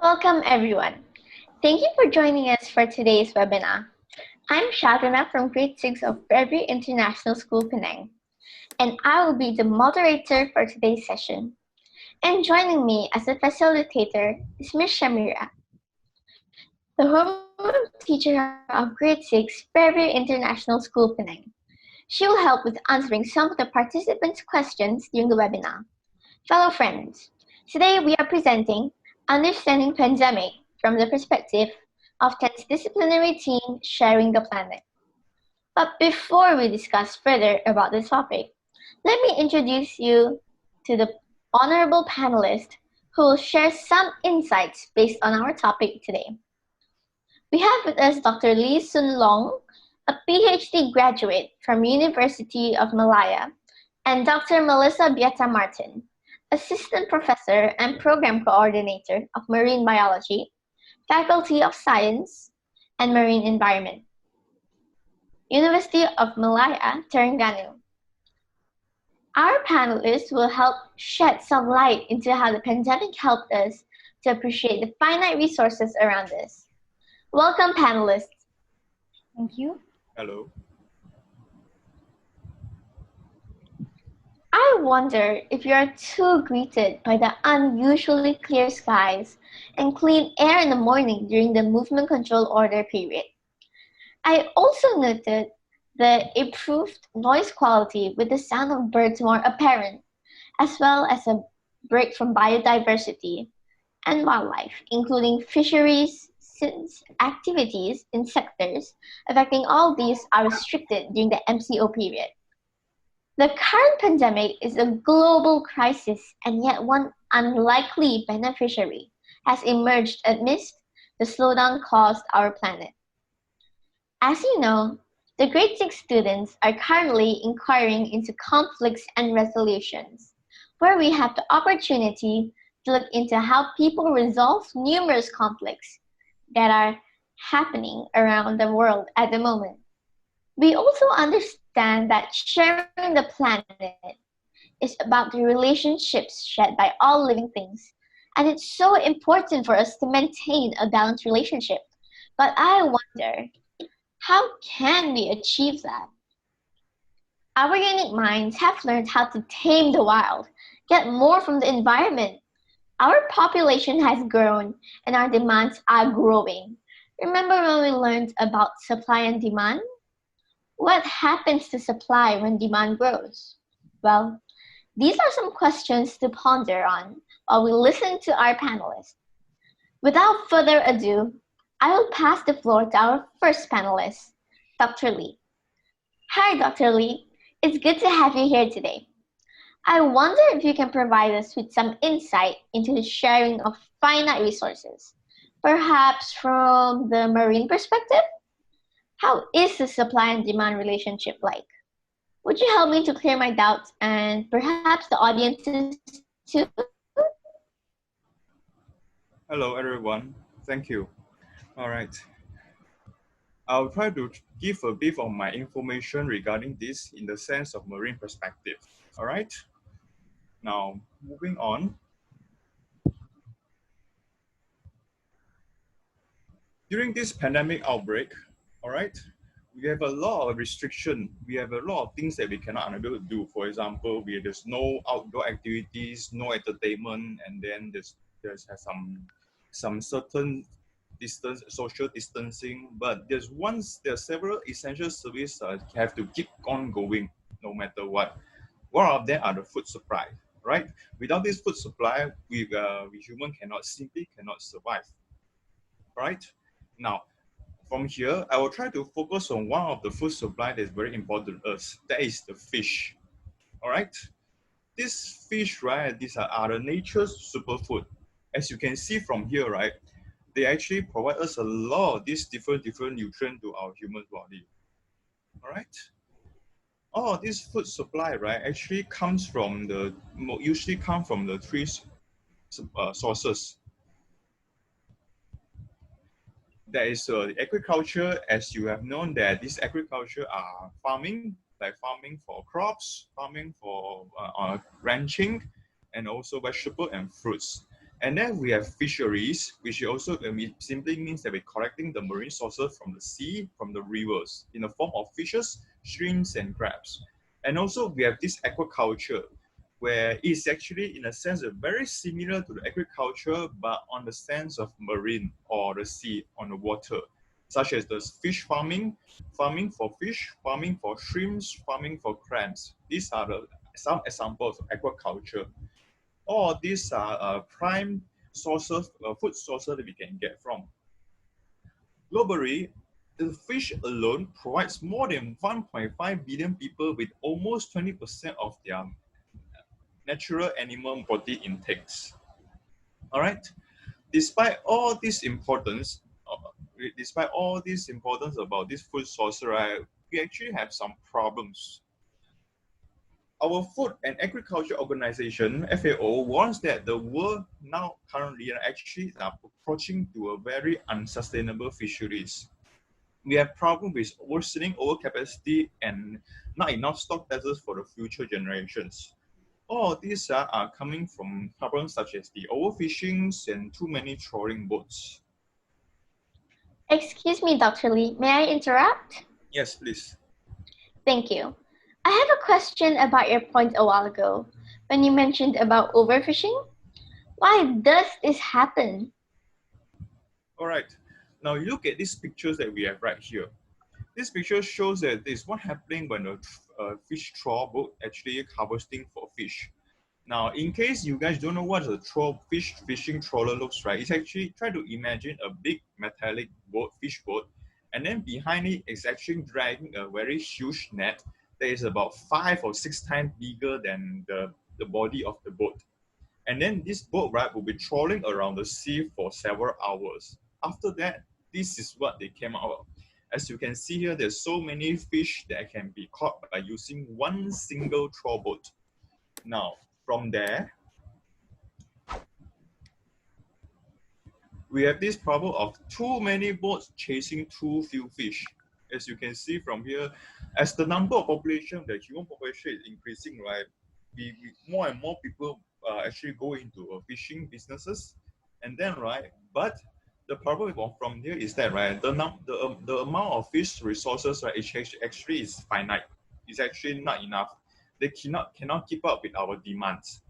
Welcome everyone. Thank you for joining us for today's webinar. I'm Shadana from Grade 6 of Prairie International School, Penang, and I will be the moderator for today's session. And joining me as a facilitator is Ms. Shamira, the homeroom teacher of Grade 6 Prairie International School, Penang. She will help with answering some of the participants' questions during the webinar. Fellow friends, today we are presenting Understanding Pandemic from the perspective of 10th disciplinary team sharing the planet. But before we discuss further about this topic, let me introduce you to the honorable panelists who will share some insights based on our topic today. We have with us Dr. Lee Sun Long, a PhD graduate from University of Malaya, and Dr. Melissa Bieta Martin, Assistant Professor and Program Coordinator of Marine Biology, Faculty of Science and Marine Environment, University of Malaya, Terengganu. Our panelists will help shed some light into how the pandemic helped us to appreciate the finite resources around us. Welcome, panelists. Thank you. Hello. I wonder if you are too greeted by the unusually clear skies and clean air in the morning during the movement control order period. I also noted the improved noise quality with the sound of birds more apparent, as well as a break from biodiversity and wildlife, including fisheries, since activities in sectors affecting all these are restricted during the MCO period. The current pandemic is a global crisis, and yet one unlikely beneficiary has emerged amidst the slowdown caused our planet. As you know, the Grade 6 students are currently inquiring into conflicts and resolutions, where we have the opportunity to look into how people resolve numerous conflicts that are happening around the world at the moment. We also understand that sharing the planet is about the relationships shared by all living things, and it's so important for us to maintain a balanced relationship. But I wonder, how can we achieve that? Our unique minds have learned how to tame the wild, get more from the environment. Our population has grown and our demands are growing. Remember when we learned about supply and demand? What happens to supply when demand grows? Well, these are some questions to ponder on while we listen to our panelists. Without further ado, I will pass the floor to our first panelist, Dr. Lee. Hi, Dr. Lee. It's good to have you here today. I wonder if you can provide us with some insight into the sharing of finite resources, perhaps from the marine perspective? How is the supply and demand relationship like? Would you help me to clear my doubts and perhaps the audiences too? Hello, everyone. Thank you. All right. I'll try to give a bit of my information regarding this in the sense of marine perspective. All right. Now, moving on. During this pandemic outbreak, all right, we have a lot of restriction. We have a lot of things that we cannot unable to do. For example, there's no outdoor activities, no entertainment, and then there's some certain distance, social distancing. But there are several essential services have to keep on going no matter what. One of them are the food supply, right? Without this food supply, we human simply cannot survive, right? Now, from here, I will try to focus on one of the food supply that is very important to us. That is the fish. All right. This fish, right? These are the nature's superfood. As you can see from here, right? They actually provide us a lot of these different nutrients to our human body. All right. All this food supply, right, actually usually come from the three sources. There is agriculture, as you have known that this agriculture are farming, like farming for crops, farming for ranching, and also vegetable and fruits. And then we have fisheries, which also simply means that we're collecting the marine sources from the sea, from the rivers, in the form of fishes, shrimps, and crabs. And also we have this aquaculture, where it's actually, in a sense, very similar to the agriculture, but on the sense of marine or the sea, on the water, such as the fish farming, farming for fish, farming for shrimps, farming for crabs. These are some examples of aquaculture. All these are prime sources, food sources that we can get from. Globally, the fish alone provides more than 1.5 billion people with almost 20% of their natural animal protein intakes. All right. Despite all this importance, about this food source, right, we actually have some problems. Our Food and Agriculture Organization (FAO) warns that the world now currently actually are approaching to a very unsustainable fisheries. We have problems with worsening overcapacity and not enough stock status for the future generations. All these are coming from problems such as the overfishing and too many trawling boats. Excuse me, Dr. Lee, may I interrupt? Yes, please. Thank you. I have a question about your point a while ago when you mentioned about overfishing. Why does this happen? All right. Now look at these pictures that we have right here. This picture shows that this is what happening when a fish trawl boat actually harvesting for fish. Now, in case you guys don't know what a fishing trawler looks like, it's actually try to imagine a big metallic boat, fish boat, and then behind it is actually dragging a very huge net that is about 5 or 6 times bigger than the body of the boat. And then this boat, right, will be trawling around the sea for several hours. After that, this is what they came out of. As you can see here, there's so many fish that can be caught by using one single trawl boat. Now, from there, we have this problem of too many boats chasing too few fish. As you can see from here, as the number of population, the human population is increasing, right? More and more people actually go into fishing businesses, and then right, but the problem from here is that right, the amount of fish resources right, actually is finite. It's actually not enough. They cannot keep up with our demands.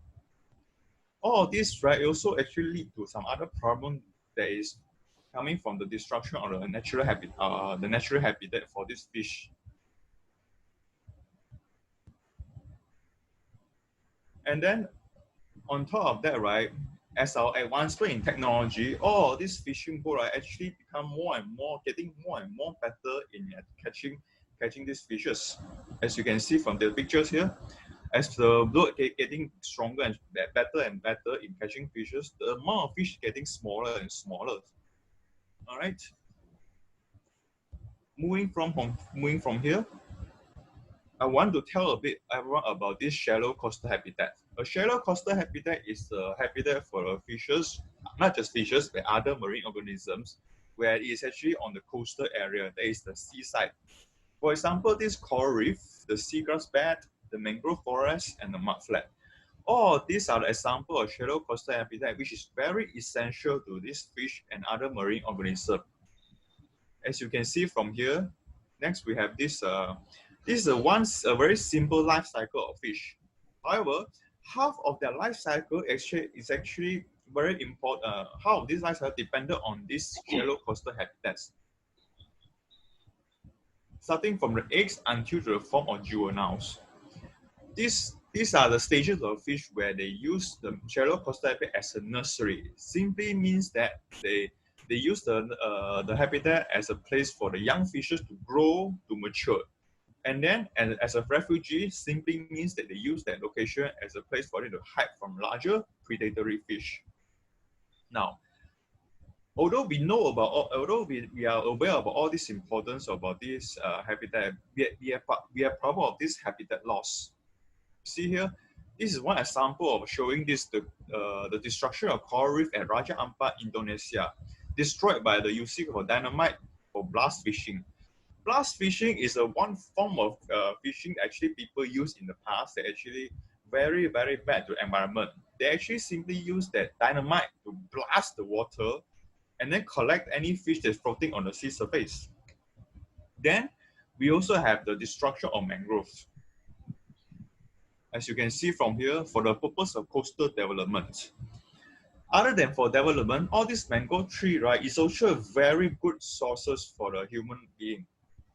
All of this right also actually lead to some other problem that is coming from the destruction of the natural habitat for this fish. And then on top of that, right, as our advancement in technology, all these fishing boats are actually become getting more and more better in catching these fishes. As you can see from the pictures here, as the boat getting stronger and better in catching fishes, the amount of fish getting smaller and smaller. All right. Moving from here, I want to tell a bit everyone about this shallow coastal habitat. A shallow coastal habitat is a habitat for fishes, not just fishes, but other marine organisms, where it is actually on the coastal area, that is the seaside. For example, this coral reef, the seagrass bed, the mangrove forest, and the mudflat. All these are the example of shallow coastal habitat, which is very essential to this fish and other marine organisms. As you can see from here, next we have this. This is a very simple life cycle of fish. However, half of their life cycle is actually very important. Half of this life cycle dependent on these shallow coastal habitats, starting from the eggs until to the form of juveniles. These are the stages of fish where they use the shallow coastal habitat as a nursery. Simply means that they use the habitat as a place for the young fishes to grow, to mature. And then as a refugee, simply means that they use that location as a place for them to hide from larger predatory fish. Now, although we are aware about all this importance about this habitat, we have problem of this habitat loss. See here, this is one example of showing the destruction of coral reef at Raja Ampat, Indonesia, destroyed by the using of dynamite for blast fishing. Blast fishing is one form of fishing that actually people use in the past that actually very, very bad to the environment. they actually simply use that dynamite to blast the water and then collect any fish that's floating on the sea surface. Then we also have the destruction of mangroves. As you can see from here, for the purpose of coastal development. Other than for development, all these mango tree, right, is also a very good sources for the human being.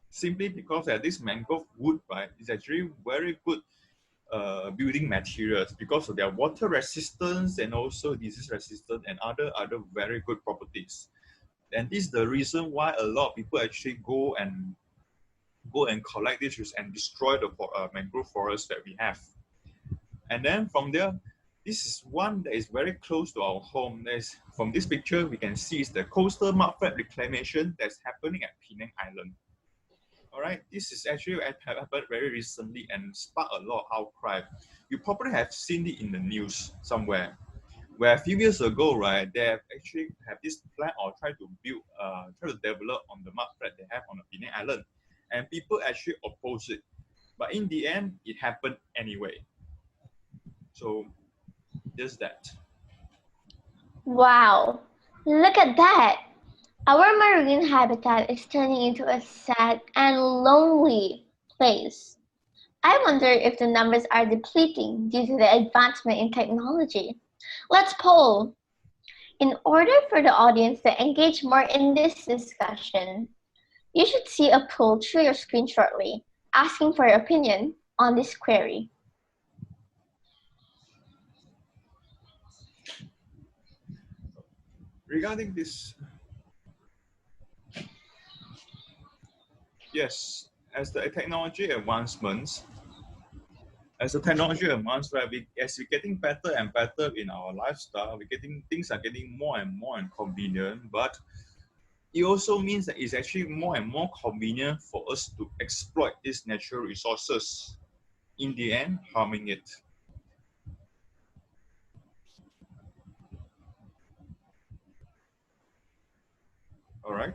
Simply because that this mangrove wood, right, is actually very good building materials because of their water resistance and also disease resistance and other very good properties. And this is the reason why a lot of people actually go and collect this and destroy the mangrove forest that we have. And then from there, this is one that is very close to our home. There's, from this picture, we can see is the coastal mudflat reclamation that's happening at Penang Island. All right, this is actually happened very recently and sparked a lot of outcry. You probably have seen it in the news somewhere, where a few years ago, right, they have actually have this plan or try to build, try to develop on the mudflat they have on the Penang Island, and people actually oppose it. But in the end, it happened anyway. So there's that. Wow, look at that! Our marine habitat is turning into a sad and lonely place. I wonder if the numbers are depleting due to the advancement in technology. Let's poll. In order for the audience to engage more in this discussion, you should see a poll through your screen shortly, asking for your opinion on this query. Regarding this, yes, as the technology advancements, as the technology advances, right, as we're getting better and better in our lifestyle, we're getting things are getting more and more inconvenient, but it also means that it's actually more and more convenient for us to exploit these natural resources, in the end, harming it. All right.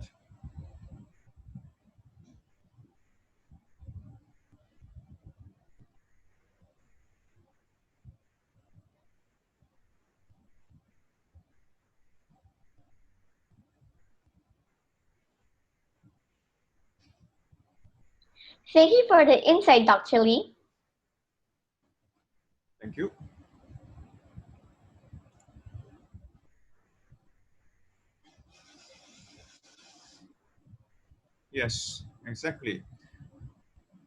Thank you for the insight, Dr. Lee. Thank you. Yes, exactly.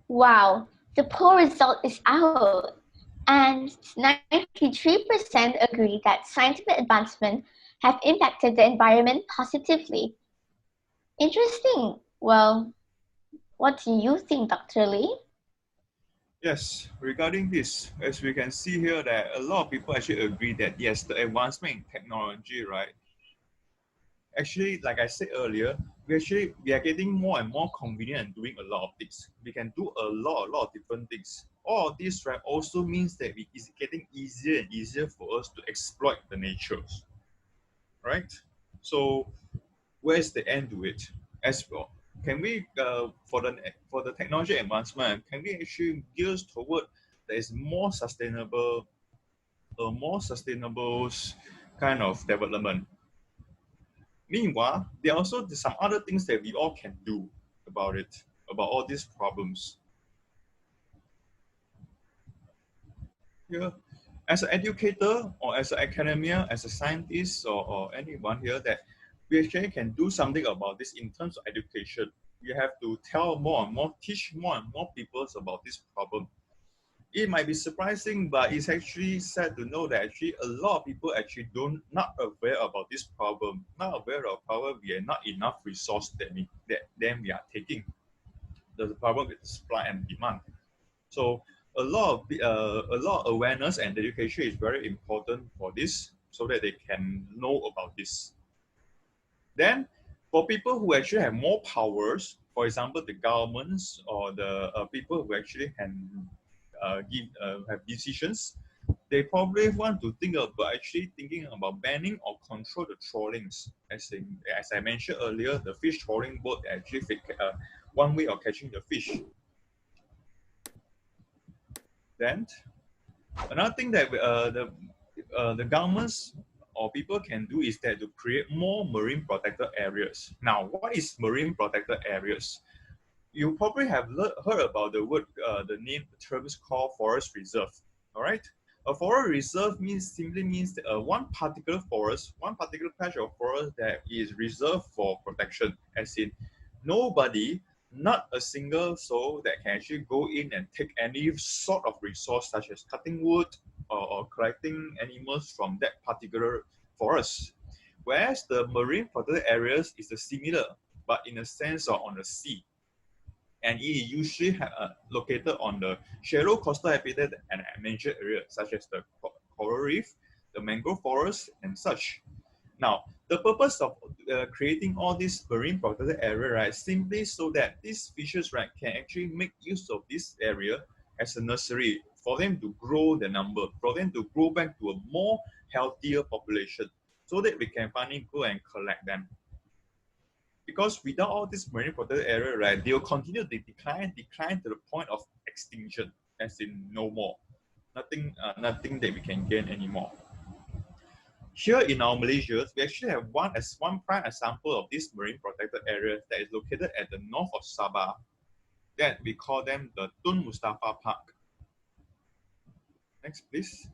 Wow, the poll result is out, and 93% agree that scientific advancement have impacted the environment positively. Interesting. Well, what do you think, Dr. Lee? Yes, regarding this, as we can see here, that a lot of people actually agree that yes, the advancement in technology, right? Actually, like I said earlier, we are getting more and more convenient and doing a lot of things. We can do a lot of different things. All of this, right, also means that it's getting easier and easier for us to exploit the natures, right? So where's the end to it? As well, can we for the technology advancement, can we actually gears toward that is more sustainable kind of development? Meanwhile, there are also some other things that we all can do about it, about all these problems. Yeah. As an educator or as an academia, as a scientist or anyone here, that we actually can do something about this in terms of education. We have to tell more and more, teach more and more people about this problem. It might be surprising, but it's actually sad to know that actually a lot of people actually don't not aware about this problem, not aware of how we are not enough resource that then we are taking. There's a problem with supply and demand. So a lot of awareness and education is very important for this, so that they can know about this. Then, for people who actually have more powers, for example, the governments or the people who actually can have decisions, they probably want to think about actually thinking about banning or control the trawlings. As I mentioned earlier, the fish trawling boat actually one way of catching the fish. Then another thing that the governments or people can do is that to create more marine protected areas. Now, what is marine protected areas? You probably have heard about the word, the name, the terms called forest reserve. All right. A forest reserve simply means that, one particular forest, one particular patch of forest that is reserved for protection, as in nobody, not a single soul that can actually go in and take any sort of resource such as cutting wood or collecting animals from that particular forest. Whereas the marine protected areas is similar, but in a sense or on the sea, and it is usually located on the shallow coastal habitat and managed areas such as the coral reef, the mangrove forest, and such. Now, the purpose of creating all these marine protected area, right, simply so that these fishes, right, can actually make use of this area as a nursery for them to grow the number, for them to grow back to a more healthier population, so that we can finally go and collect them. Because without all this marine protected area, right, they will continue to decline to the point of extinction, as in no more. Nothing that we can gain anymore. Here in our Malaysia, we actually have one prime example of this marine protected area that is located at the north of Sabah, that we call them the Tun Mustafa Park. Next, please.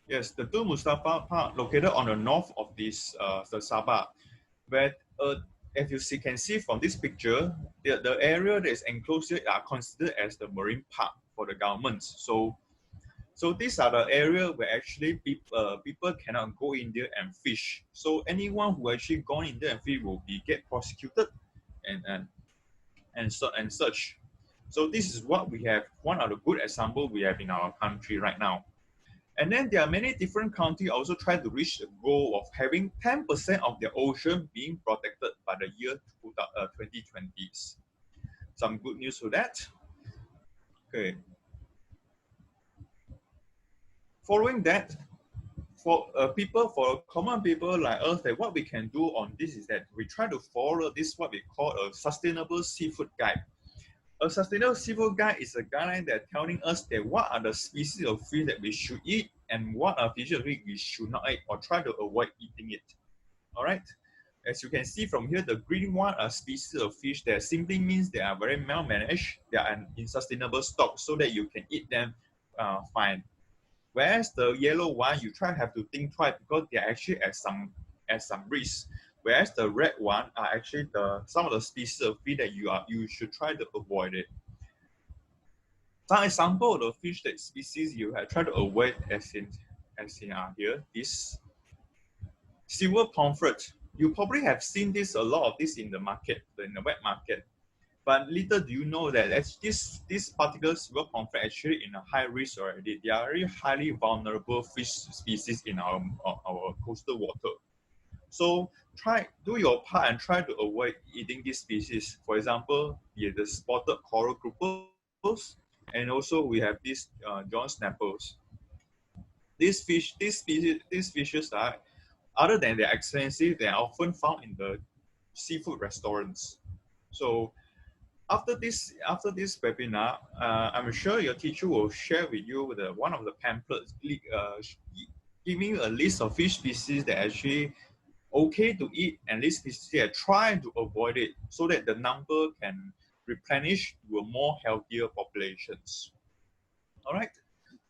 Yes, the Tun Mustafa Park located on the north of this the Sabah, where if you can see from this picture, the area that is enclosed here are considered as the marine park for the governments. So these are the area where actually people cannot go in there and fish. So anyone who actually gone in there and fish will get prosecuted and such. So this is what we have. One of the good example we have in our country right now. And then there are many different countries also try to reach the goal of having 10% of their ocean being protected by the year 2020s. Some good news for that. Okay. Following that, for common people like us, that what we can do on this is that we try to follow this what we call a sustainable seafood guide. A sustainable seafood guide is a guideline that telling us that what are the species of fish that we should eat and what are fishes we should not eat or try to avoid eating it. All right. As you can see from here, the green one are species of fish that simply means they are very well managed. They are in sustainable stock so that you can eat them fine. Whereas the yellow one, you have to think twice because they are actually at some risk. Whereas the red one are actually some of the species of fish that you should try to avoid it. Some example of the fish that species you have tried to avoid as in here is silver pomfret. You probably have seen a lot of this in the market, in the wet market. But little do you know that this particular silver pomfret actually in a high risk already. They are very highly vulnerable fish species in our coastal water. So do your part and try to avoid eating these species. For example, we have the spotted coral groupers, and also we have these John snappers. These fishes are, other than they're expensive, they are often found in the seafood restaurants. So after this webinar, I'm sure your teacher will share with you one of the pamphlets giving you a list of fish species that actually okay to eat and these species that try to avoid it so that the number can replenish to a more healthier populations. All right,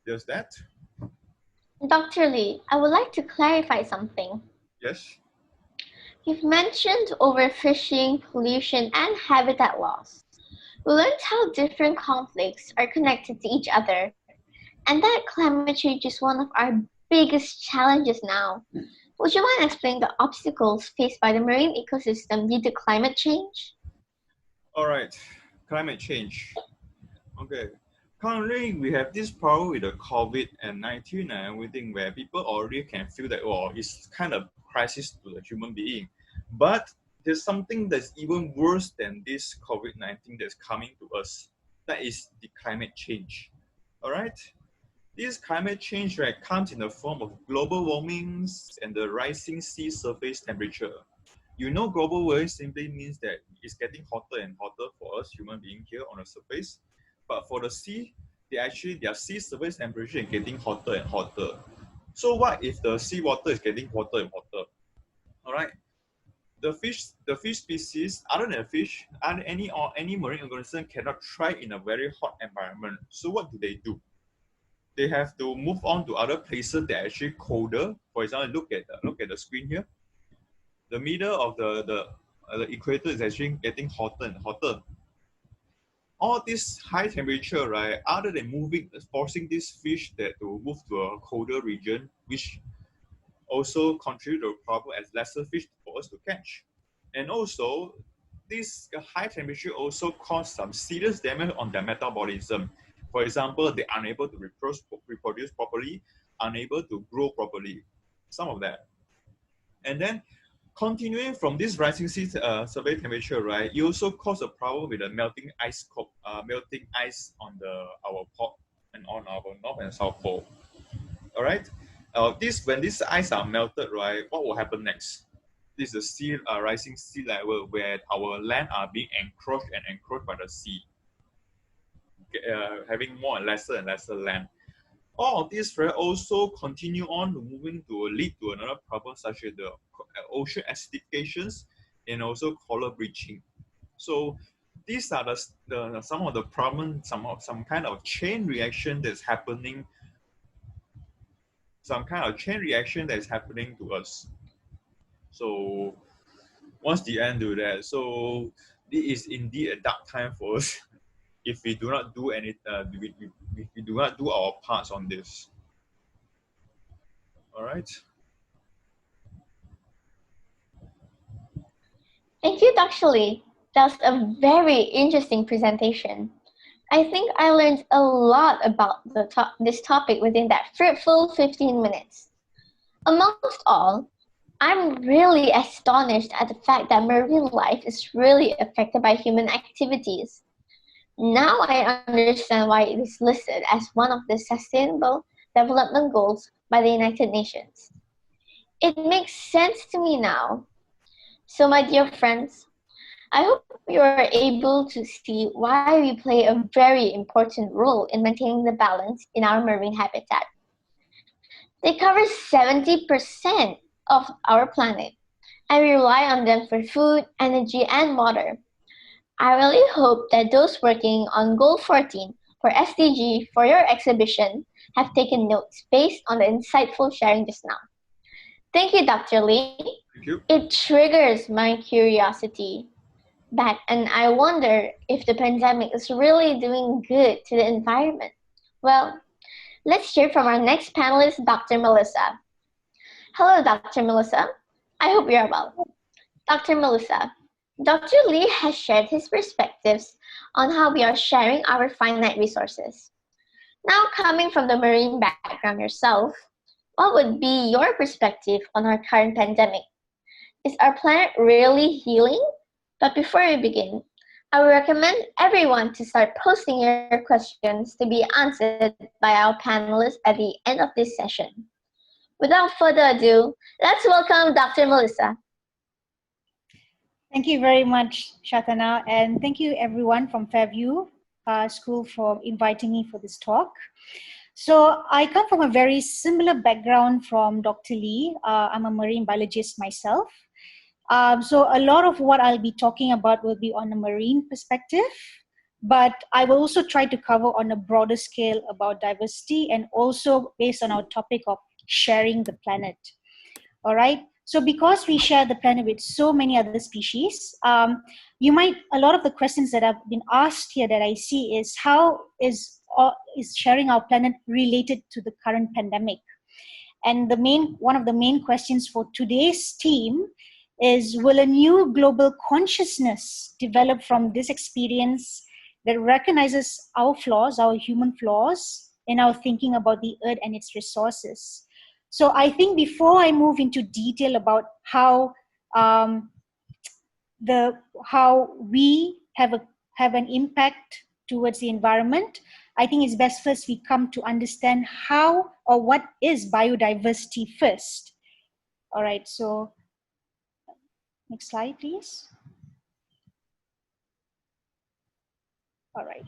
there's that. Dr. Lee, I would like to clarify something. Yes. You've mentioned overfishing, pollution, and habitat loss. We learned how different conflicts are connected to each other, and that climate change is one of our biggest challenges now. Would you mind explaining the obstacles faced by the marine ecosystem due to climate change? All right, climate change. Okay. Currently, we have this problem with the COVID-19 and everything where people already can feel that, oh, it's kind of crisis to the human being. But there's something that's even worse than this COVID-19 that's coming to us. That is the climate change. All right? This climate change, right, comes in the form of global warming and the rising sea surface temperature. You know, global warming simply means that it's getting hotter and hotter for us human beings here on the surface. But for the sea, their sea surface temperature is getting hotter and hotter. So what if the seawater is getting hotter and hotter? All right. The fish species, other than fish, and any marine organism cannot thrive in a very hot environment. So what do? They have to move on to other places that are actually colder. For example, look at the screen here. The middle of the equator is actually getting hotter and hotter. All this high temperature, right? Other than forcing these fish that to move to a colder region, which also contribute to a problem as lesser fish for us to catch. And also, this high temperature also cause some serious damage on their metabolism. For example, they're unable to reproduce properly, unable to grow properly. Some of that. And then continuing from this rising survey temperature, right, it also cause a problem with the melting ice on our port and on our north and south pole. All right. When these ice are melted, right, what will happen next? This is the rising sea level where our land are being encroached by the sea, having more and lesser land. All of this will also continue on moving to lead to another problem such as the ocean acidifications and also coral bleaching. So these are some of the problems, some kind of chain reaction that's happening, to us. So once the end do that, so it is indeed a dark time for us if we do not do any, if we do not do our parts on this. All right. Thank you, Dr. Lee. That was a very interesting presentation. I think I learned a lot about this topic within that fruitful 15 minutes. Amongst all, I'm really astonished at the fact that marine life is really affected by human activities. Now I understand why it is listed as one of the Sustainable Development Goals by the United Nations. It makes sense to me now. So, my dear friends, I hope you are able to see why we play a very important role in maintaining the balance in our marine habitat. They cover 70% of our planet, and we rely on them for food, energy, and water. I really hope that those working on Goal 14 for SDG for your exhibition have taken notes based on the insightful sharing just now. Thank you, Dr. Lee. Thank you. It triggers my curiosity back, and I wonder if the pandemic is really doing good to the environment. Well, let's hear from our next panelist, Dr. Melissa. Hello, Dr. Melissa. I hope you're well. Dr. Melissa, Dr. Lee has shared his perspectives on how we are sharing our finite resources. Now, coming from the marine background yourself, what would be your perspective on our current pandemic? Is our planet really healing? But before we begin, I would recommend everyone to start posting your questions to be answered by our panelists at the end of this session. Without further ado, let's welcome Dr. Melissa. Thank you very much, Shatana, and thank you everyone from Fairview School for inviting me for this talk. So I come from a very similar background from Dr. Lee. I'm a marine biologist myself. So a lot of what I'll be talking about will be on a marine perspective, but I will also try to cover on a broader scale about diversity and also based on our topic of sharing the planet. All right. So because we share the planet with so many other species, a lot of the questions that have been asked here that I see is how is sharing our planet related to the current pandemic? And one of the main questions for today's team is, will a new global consciousness develop from this experience that recognizes our flaws, our human flaws, in our thinking about the earth and its resources? So I think before I move into detail about how we have an impact towards the environment, I think it's best first we come to understand how or what is biodiversity first. All right, so next slide, please. All right.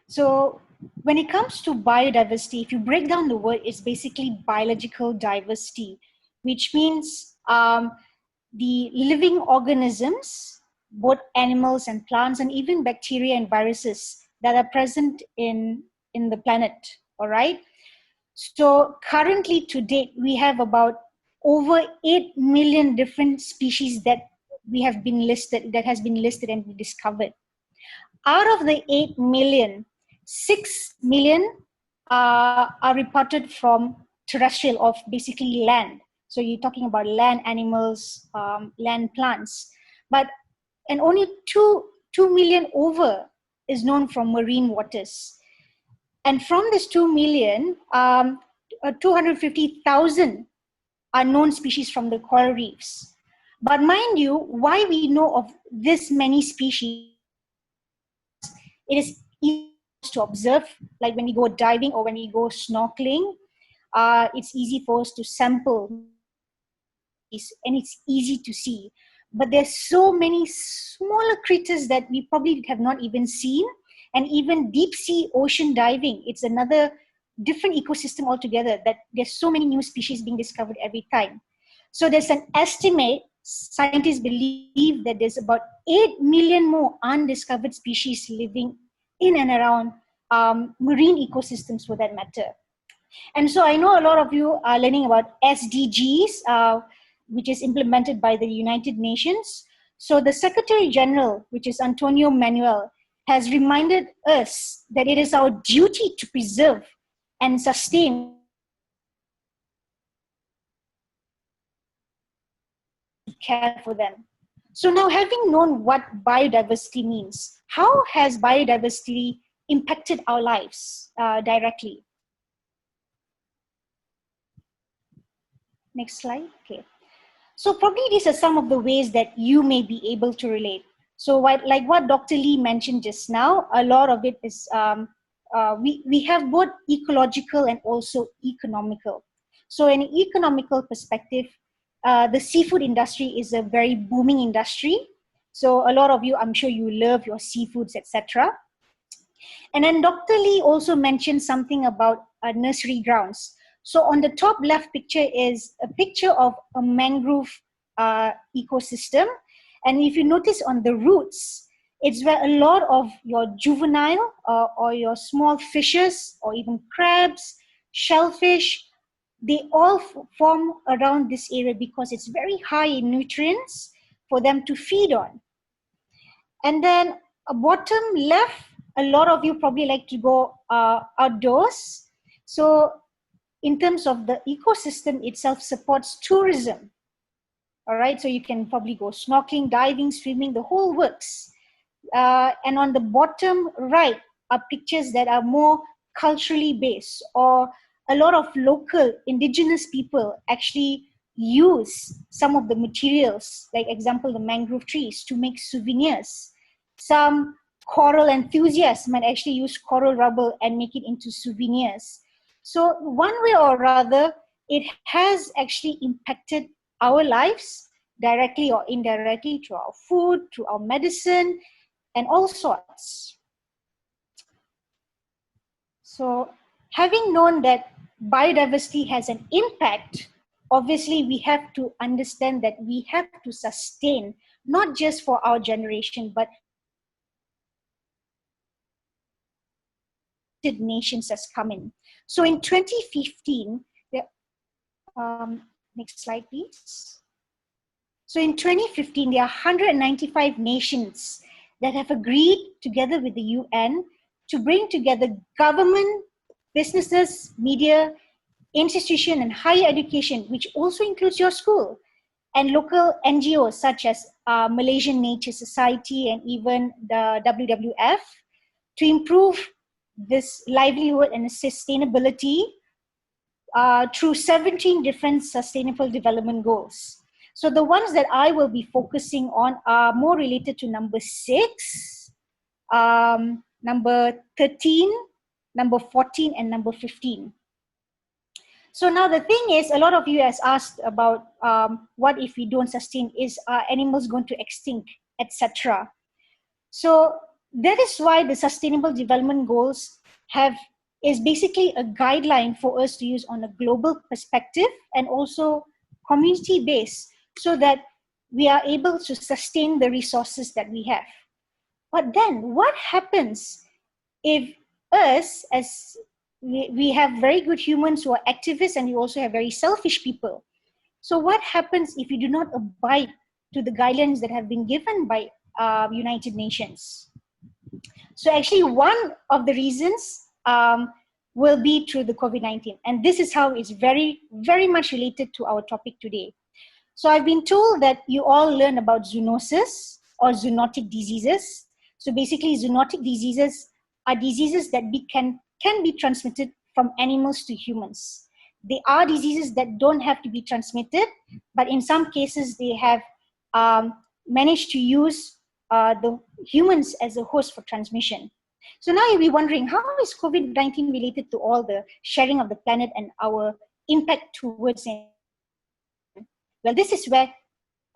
So when it comes to biodiversity, if you break down the word, it's basically biological diversity, which means the living organisms, both animals and plants, and even bacteria and viruses that are present in the planet. All right. So currently to date, we have about over 8 million different species that has been listed and discovered. Out of the 8 million, 6 million are reported from terrestrial, of basically land. So you're talking about land animals, land plants. And only 2 million over is known from marine waters. And from this 2 million, 250,000 are known species from the coral reefs. But mind you, why we know of this many species because it is easy to observe, like when we go diving or when we go snorkeling, it's easy for us to sample and it's easy to see. But there's so many smaller creatures that we probably have not even seen. And even deep sea ocean diving, it's another different ecosystem altogether, that there's so many new species being discovered every time. So there's an estimate, scientists believe that there's about 8 million more undiscovered species living in and around marine ecosystems for that matter. And so I know a lot of you are learning about SDGs, which is implemented by the United Nations. So the Secretary General, which is Antonio Manuel, has reminded us that it is our duty to preserve and sustain care for them. So now, having known what biodiversity means, how has biodiversity impacted our lives directly? Next slide. Okay. So probably these are some of the ways that you may be able to relate. So like what Dr. Lee mentioned just now, a lot of it is, we have both ecological and also economical. So in an economical perspective, the seafood industry is a very booming industry. So a lot of you, I'm sure you love your seafoods, etc. And then Dr. Lee also mentioned something about nursery grounds. So on the top left picture is a picture of a mangrove ecosystem. And if you notice on the roots, it's where a lot of your juvenile or your small fishes or even crabs, shellfish, they all form around this area because it's very high in nutrients for them to feed on. And then bottom left, a lot of you probably like to go outdoors. So in terms of the ecosystem itself supports tourism. All right, so you can probably go snorkeling, diving, swimming, the whole works. And on the bottom right are pictures that are more culturally based, or a lot of local indigenous people actually use some of the materials, like example, the mangrove trees, to make souvenirs. Some coral enthusiasts might actually use coral rubber and make it into souvenirs. So one way or other, it has actually impacted our lives directly or indirectly through our food, through our medicine, and all sorts. So having known that biodiversity has an impact, obviously we have to understand that we have to sustain, not just for our generation, but nations has come in. So in 2015, next slide please. So in 2015, there are 195 nations that have agreed together with the UN to bring together government, businesses, media, institution, and higher education, which also includes your school, and local NGOs such as Malaysian Nature Society and even the WWF, to improve this livelihood and sustainability through 17 different sustainable development goals. So the ones that I will be focusing on are more related to number 6, number 13, number 14, and number 15. So now the thing is, a lot of you has asked about what if we don't sustain, is animals going to extinct, etc. So that is why the Sustainable Development Goals is basically a guideline for us to use on a global perspective and also community based, so that we are able to sustain the resources that we have. But then what happens if us, as we have very good humans who are activists, and you also have very selfish people? So what happens if you do not abide to the guidelines that have been given by United Nations? So actually one of the reasons will be through the COVID-19. And this is how it's very, very much related to our topic today. So I've been told that you all learn about zoonosis or zoonotic diseases. So basically zoonotic diseases are diseases that can be transmitted from animals to humans. They are diseases that don't have to be transmitted, but in some cases they have managed to use the humans as a host for transmission. So now you'll be wondering, how is COVID-19 related to all the sharing of the planet and our impact towards the environment? Well, this is where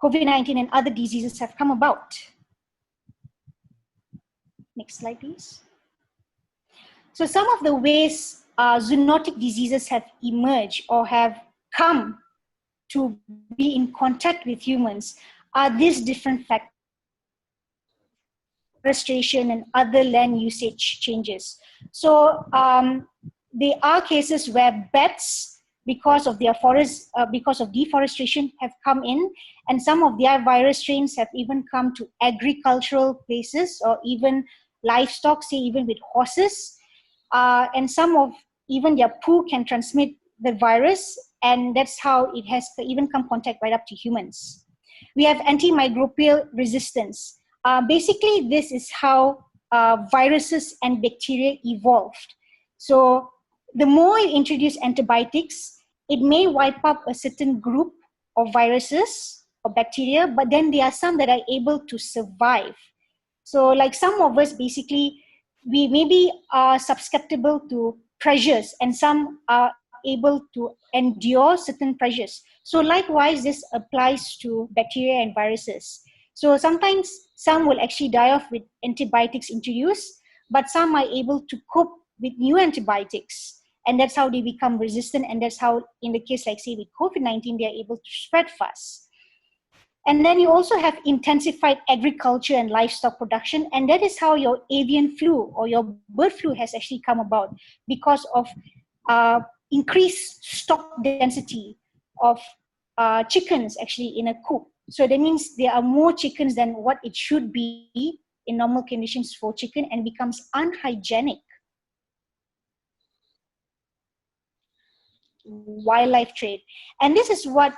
COVID-19 and other diseases have come about. Next slide, please. So some of the ways zoonotic diseases have emerged or have come to be in contact with humans are these different factors: forestation and other land usage changes. So there are cases where bats, because of because of deforestation, have come in, and some of their virus strains have even come to agricultural places or even livestock, say even with horses, and some of even their poo can transmit the virus, and that's how it has even come contact right up to humans. We have antimicrobial resistance. Basically, this is how viruses and bacteria evolved. So the more you introduce antibiotics, it may wipe up a certain group of viruses or bacteria, but then there are some that are able to survive. So like some of us, basically, we maybe are susceptible to pressures, and some are able to endure certain pressures. So likewise, this applies to bacteria and viruses. So sometimes some will actually die off with antibiotics introduced, but some are able to cope with new antibiotics. And that's how they become resistant. And that's how, in the case, like say with COVID-19, they're able to spread fast. And then you also have intensified agriculture and livestock production. And that is how your avian flu or your bird flu has actually come about, because of increased stock density of chickens actually in a coop. So that means there are more chickens than what it should be in normal conditions for chicken, and becomes unhygienic. Wildlife trade. And this is what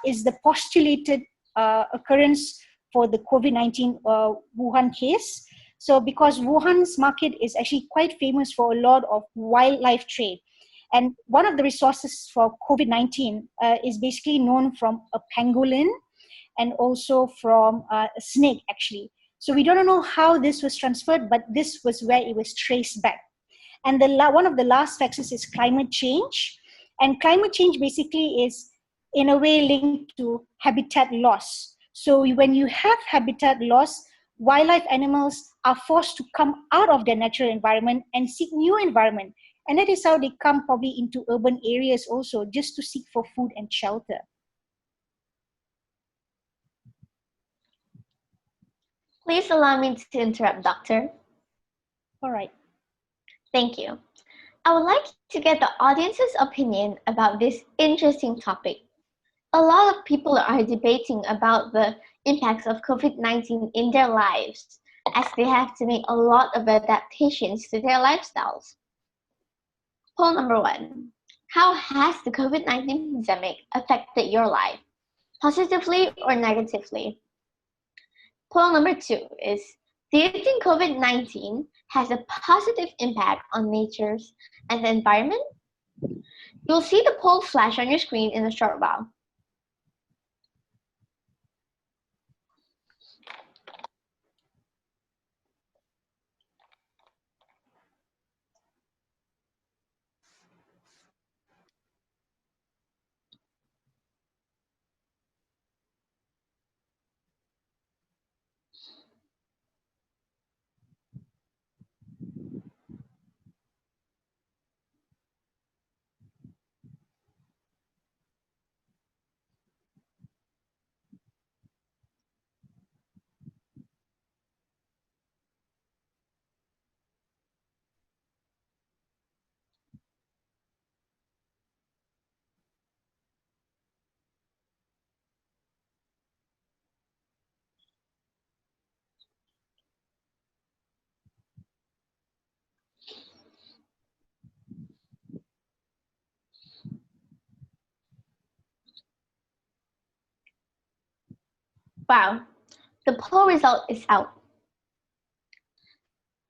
is the postulated occurrence for the COVID-19 Wuhan case. So because Wuhan's market is actually quite famous for a lot of wildlife trade. And one of the resources for COVID-19 is basically known from a pangolin and also from a snake, actually. So we don't know how this was transferred, but this was where it was traced back. And one of the last factors is climate change. And climate change basically is in a way linked to habitat loss. So when you have habitat loss, wildlife animals are forced to come out of their natural environment and seek new environment. And that is how they come probably into urban areas also, just to seek for food and shelter. Please allow me to interrupt, Doctor. All right. Thank you. I would like to get the audience's opinion about this interesting topic. A lot of people are debating about the impacts of COVID-19 in their lives, as they have to make a lot of adaptations to their lifestyles. Poll number 1. How has the COVID-19 pandemic affected your life, positively or negatively? Poll number 2 is, do you think COVID-19 has a positive impact on nature and the environment? You'll see the poll flash on your screen in a short while. Wow, the poll result is out.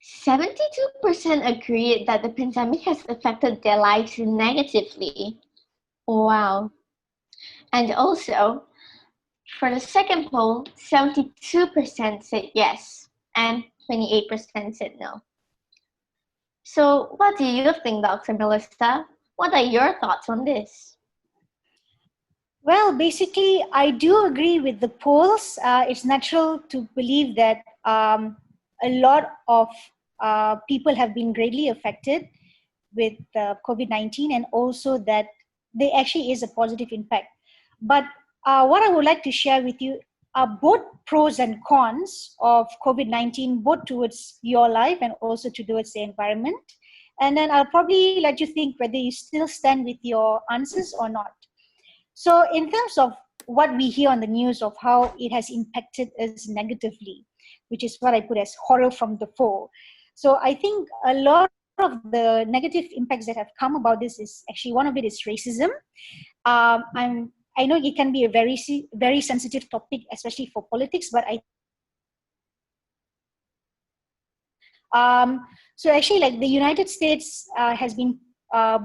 72% agreed that the pandemic has affected their lives negatively. Wow. And also, for the second poll, 72% said yes, and 28% said no. So, what do you think, Dr. Melissa? What are your thoughts on this? Well, basically, I do agree with the polls. It's natural to believe that a lot of people have been greatly affected with COVID-19, and also that there actually is a positive impact. But what I would like to share with you are both pros and cons of COVID-19, both towards your life and also towards the environment. And then I'll probably let you think whether you still stand with your answers or not. So in terms of what we hear on the news of how it has impacted us negatively, which is what I put as horror from the foe. So I think a lot of the negative impacts that have come about this is actually, one of it is racism. I know it can be a very sensitive topic, especially for politics, but so actually, like the United States has been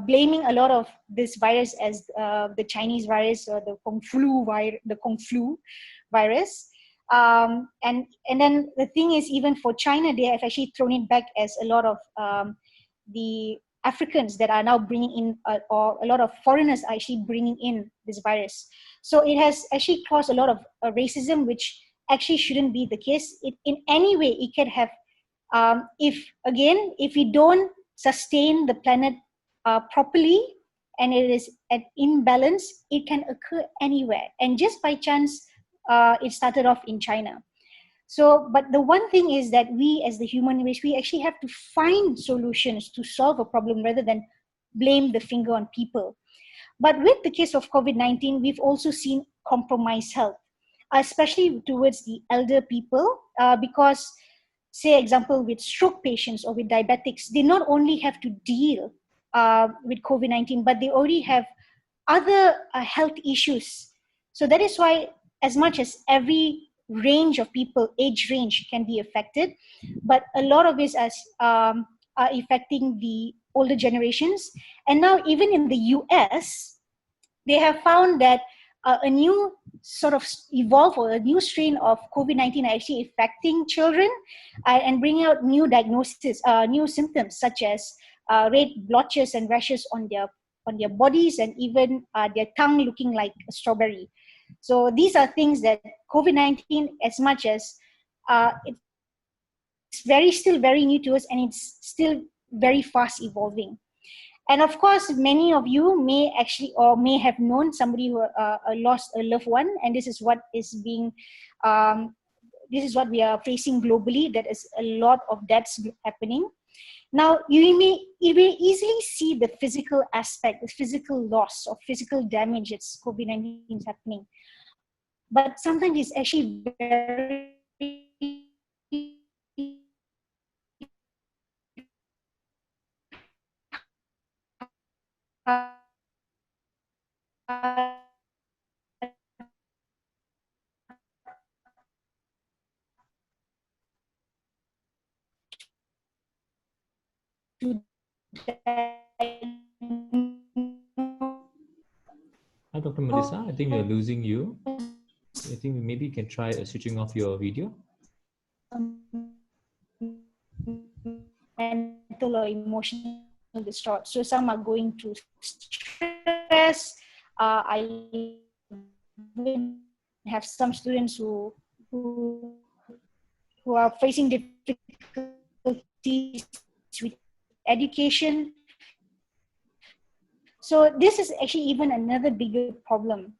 blaming a lot of this virus as the Chinese virus or the Kung flu virus. And then the thing is, even for China, they have actually thrown it back as a lot of the Africans that are now bringing in, or a lot of foreigners are actually bringing in this virus. So it has actually caused a lot of racism, which actually shouldn't be the case. In any way, it can have, if we don't sustain the planet properly and it is at imbalance, it can occur anywhere. And just by chance, it started off in China. So, but the one thing is that we as the human race, we actually have to find solutions to solve a problem rather than blame the finger on people. But with the case of COVID-19, we've also seen compromised health, especially towards the elder people, because, say, example, with stroke patients or with diabetics, they not only have to deal with COVID-19, but they already have other health issues. So that is why, as much as every range of people, age range can be affected, but a lot of it are affecting the older generations. And now even in the US, they have found that a new sort of evolve, or a new strain of COVID-19 are actually affecting children and bringing out new diagnoses, new symptoms such as red blotches and rashes on their bodies, and even their tongue looking like a strawberry. So these are things that COVID-19, as much as it's still very new to us, and it's still very fast evolving. And of course, many of you may actually, or may have known somebody who lost a loved one, and this is what is being, this is what we are facing globally. That is a lot of deaths happening. Now, you may easily see the physical aspect, the physical loss or physical damage that COVID-19 is happening. But sometimes it's actually very Hi, Dr. Melissa. I think we're losing you. I think maybe you can try switching off your video. mental or emotional distraught. So some are going through stress. I even have some students who are facing difficulties with education. So this is actually even another bigger problem.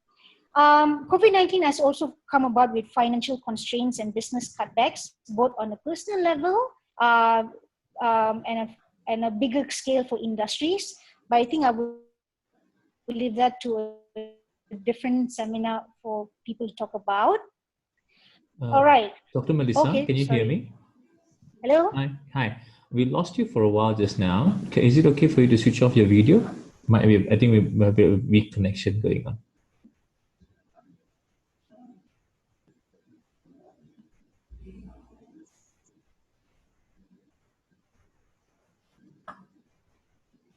COVID-19 has also come about with financial constraints and business cutbacks, both on a personal level and a bigger scale for industries. But I think I will leave that to a different seminar for people to talk about. All right. Dr. Melissa, Okay, can you hear me? Hello? Hi. We lost you for a while just now. Is it okay for you to switch off your video? I think we have a weak connection going on.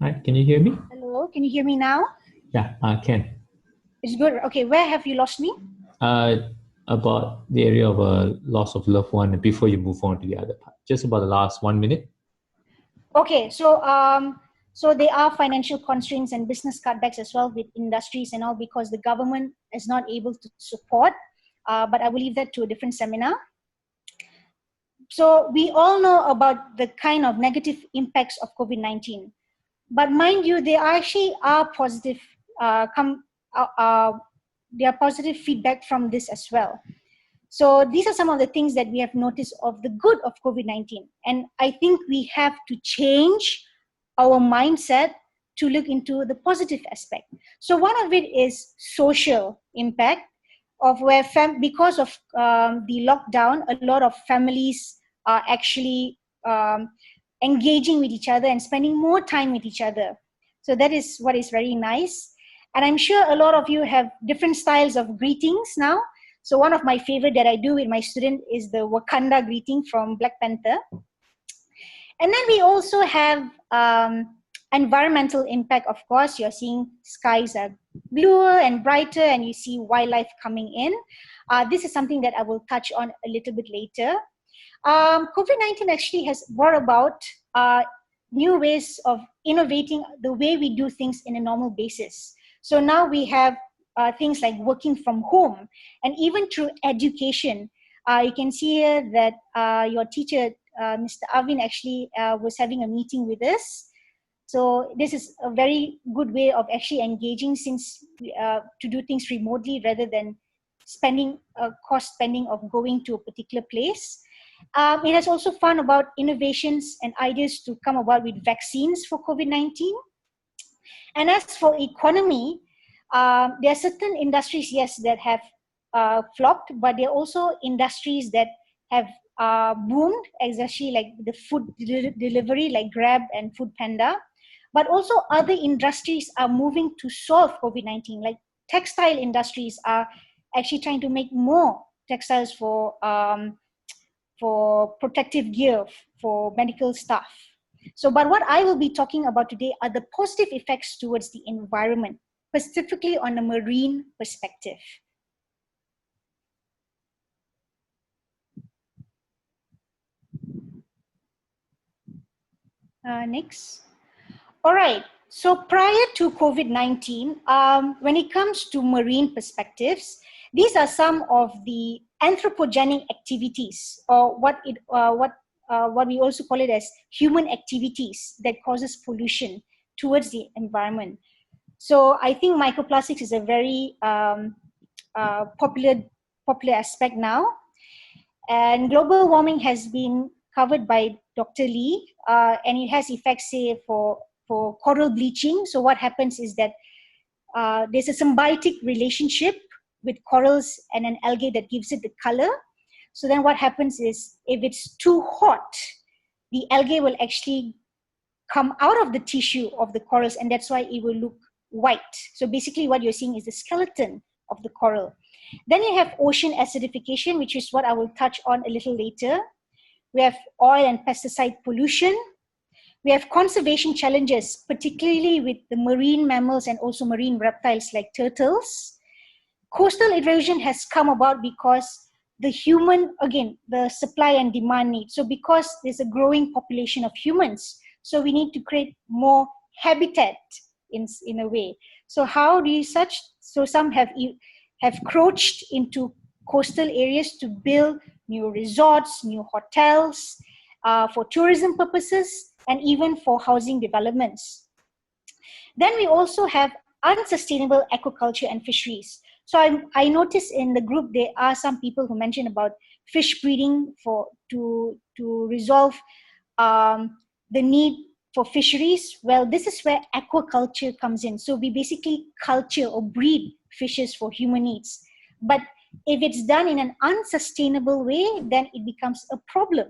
Hi, can you hear me? Hello, can you hear me now? Yeah, I can. It's good. Okay, where have you lost me? About the area of loss of loved one before you move on to the other part. Just about the last 1 minute. Okay, so there are financial constraints and business cutbacks as well with industries and all because the government is not able to support. But I will leave that to a different seminar. So we all know about the kind of negative impacts of COVID-19. But mind you, there actually are positive there are positive feedback from this as well. So these are some of the things that we have noticed of the good of COVID-19. And I think we have to change our mindset to look into the positive aspect. So one of it is social impact of where because of the lockdown, a lot of families are actually engaging with each other and spending more time with each other. So that is what is very nice. And I'm sure a lot of you have different styles of greetings now. So one of my favorite that I do with my student is the Wakanda greeting from Black Panther. And then we also have environmental impact. Of course, you're seeing skies are bluer and brighter and you see wildlife coming in. This is something that I will touch on a little bit later. COVID-19 actually has brought about new ways of innovating the way we do things in a normal basis. So now we have things like working from home and even through education. You can see here that your teacher, Mr. Arvin, actually was having a meeting with us. So this is a very good way of actually engaging since to do things remotely rather than spending cost spending of going to a particular place. It has also fun about innovations and ideas to come about with vaccines for COVID-19. And as for economy, there are certain industries, yes, that have flopped, but there are also industries that have boomed, especially like the food delivery, like Grab and Food Panda. But also other industries are moving to solve COVID-19, like textile industries are actually trying to make more textiles for protective gear, for medical staff. So, but what I will be talking about today are the positive effects towards the environment, specifically on a marine perspective. Next. All right. So prior to COVID-19, when it comes to marine perspectives, these are some of the anthropogenic activities, or what we also call it as human activities that causes pollution towards the environment. So I think microplastics is a very popular aspect now. And global warming has been covered by Dr. Lee, and it has effects, say, for coral bleaching. So what happens is that there's a symbiotic relationship with corals and an algae that gives it the color. So then what happens is if it's too hot, the algae will actually come out of the tissue of the corals, and that's why it will look white. So basically what you're seeing is the skeleton of the coral. Then you have ocean acidification, which is what I will touch on a little later. We have oil and pesticide pollution. We have conservation challenges, particularly with the marine mammals and also marine reptiles like turtles. Coastal erosion has come about because the human, again, the supply and demand need. So because there's a growing population of humans, so we need to create more habitat in a way. So how do you such? So some have crouched into coastal areas to build new resorts, new hotels, for tourism purposes, and even for housing developments. Then we also have unsustainable aquaculture and fisheries. So I noticed in the group there are some people who mentioned about fish breeding to resolve the need for fisheries. Well, this is where aquaculture comes in. So we basically culture or breed fishes for human needs. But if it's done in an unsustainable way, then it becomes a problem.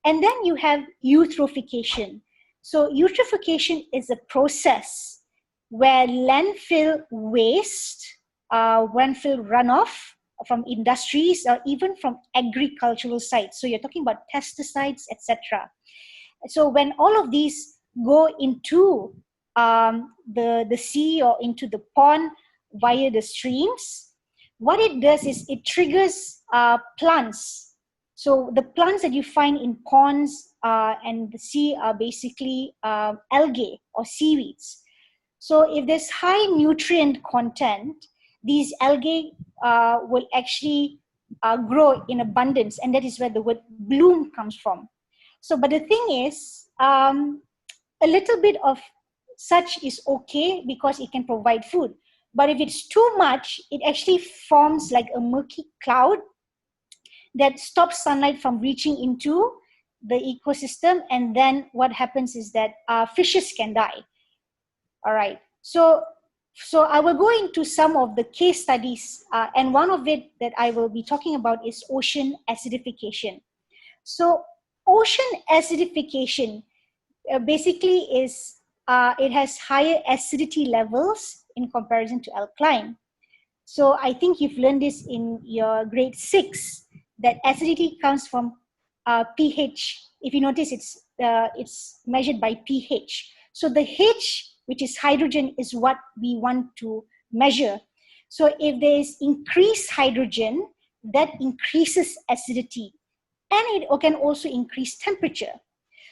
And then you have eutrophication. So eutrophication is a process where landfill waste, landfill runoff from industries or even from agricultural sites. So you're talking about pesticides, etc. So when all of these go into the sea or into the pond via the streams, what it does is it triggers plants. So the plants that you find in ponds and the sea are basically algae or seaweeds. So if there's high nutrient content, these algae will actually grow in abundance, and that is where the word bloom comes from. So, but the thing is, a little bit of such is okay because it can provide food. But if it's too much, it actually forms like a murky cloud that stops sunlight from reaching into the ecosystem. And then what happens is that fishes can die. All right. So I will go into some of the case studies, and one of it that I will be talking about is ocean acidification. So ocean acidification basically is it has higher acidity levels in comparison to alkaline. So I think you've learned this in your grade 6, that acidity comes from pH. If you notice, it's measured by pH. So the H, which is hydrogen, is what we want to measure. So if there is increased hydrogen, that increases acidity, and it can also increase temperature.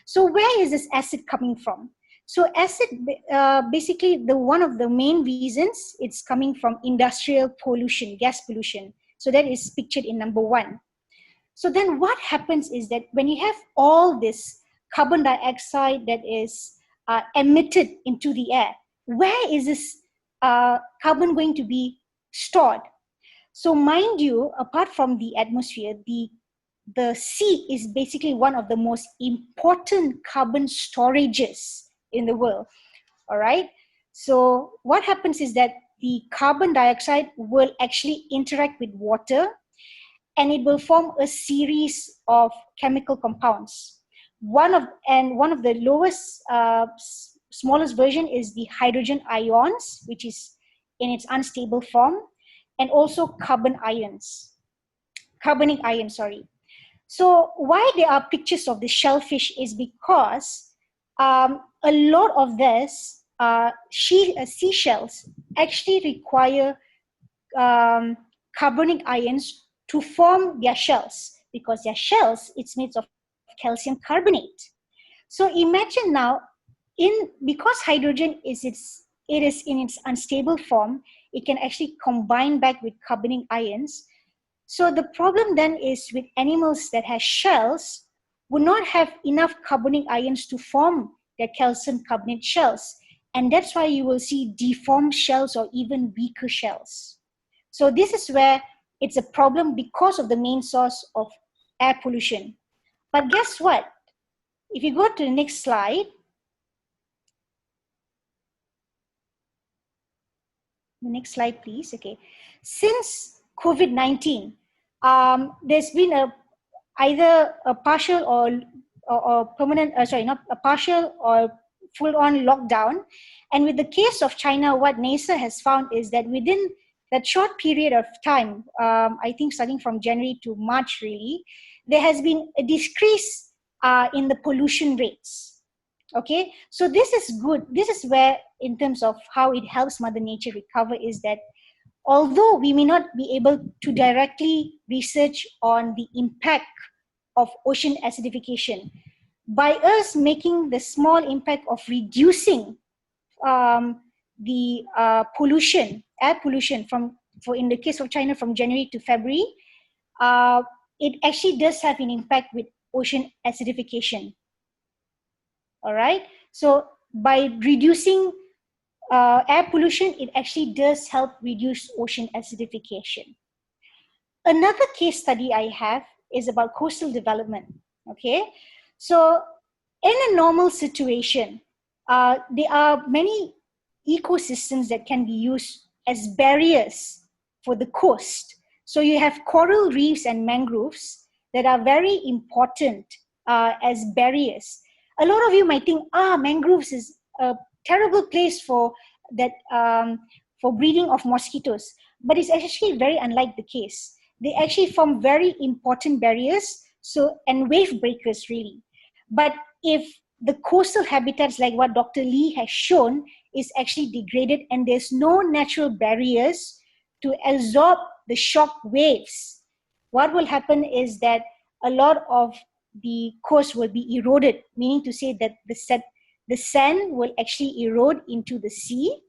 So where is this acid coming from? So acid, basically one of the main reasons, it's coming from industrial pollution, gas pollution. So that is pictured in number 1. So then what happens is that when you have all this carbon dioxide that is emitted into the air, where is this carbon going to be stored? So mind you, apart from the atmosphere, the sea is basically one of the most important carbon storages in the world. All right. So what happens is that the carbon dioxide will actually interact with water, and it will form a series of chemical compounds. One of the lowest, smallest version is the hydrogen ions, which is in its unstable form, and also carbonic ions. So why there are pictures of the shellfish is because a lot of this seashells actually require carbonic ions to form their shells, because their shells, it's made of calcium carbonate. So imagine now, because hydrogen is in its unstable form, it can actually combine back with carbonic ions. So the problem then is with animals that have shells would not have enough carbonic ions to form their calcium carbonate shells. And that's why you will see deformed shells or even weaker shells. So this is where it's a problem because of the main source of air pollution. But guess what? If you go to the next slide, please. Okay. Since COVID-19, there's been either a partial or permanent, not a partial or full-on lockdown. And with the case of China, what NASA has found is that within that short period of time, I think starting from January to March, really, there has been a decrease in the pollution rates. Okay, so this is good. This is where, in terms of how it helps Mother Nature recover, is that although we may not be able to directly research on the impact of ocean acidification, by us making the small impact of reducing the air pollution in the case of China from January to February, it actually does have an impact with ocean acidification. All right. So by reducing air pollution, it actually does help reduce ocean acidification. Another case study I have is about coastal development. Okay. So in a normal situation, there are many ecosystems that can be used as barriers for the coast. So you have coral reefs and mangroves that are very important as barriers. A lot of you might think, mangroves is a terrible place for that for breeding of mosquitoes, but it's actually very unlike the case. They actually form very important barriers, and wave breakers really. But if the coastal habitats, like what Dr. Lee has shown, is actually degraded, and there's no natural barriers to absorb the shock waves. What will happen is that a lot of the coast will be eroded, meaning to say that the sand will actually erode into the sea,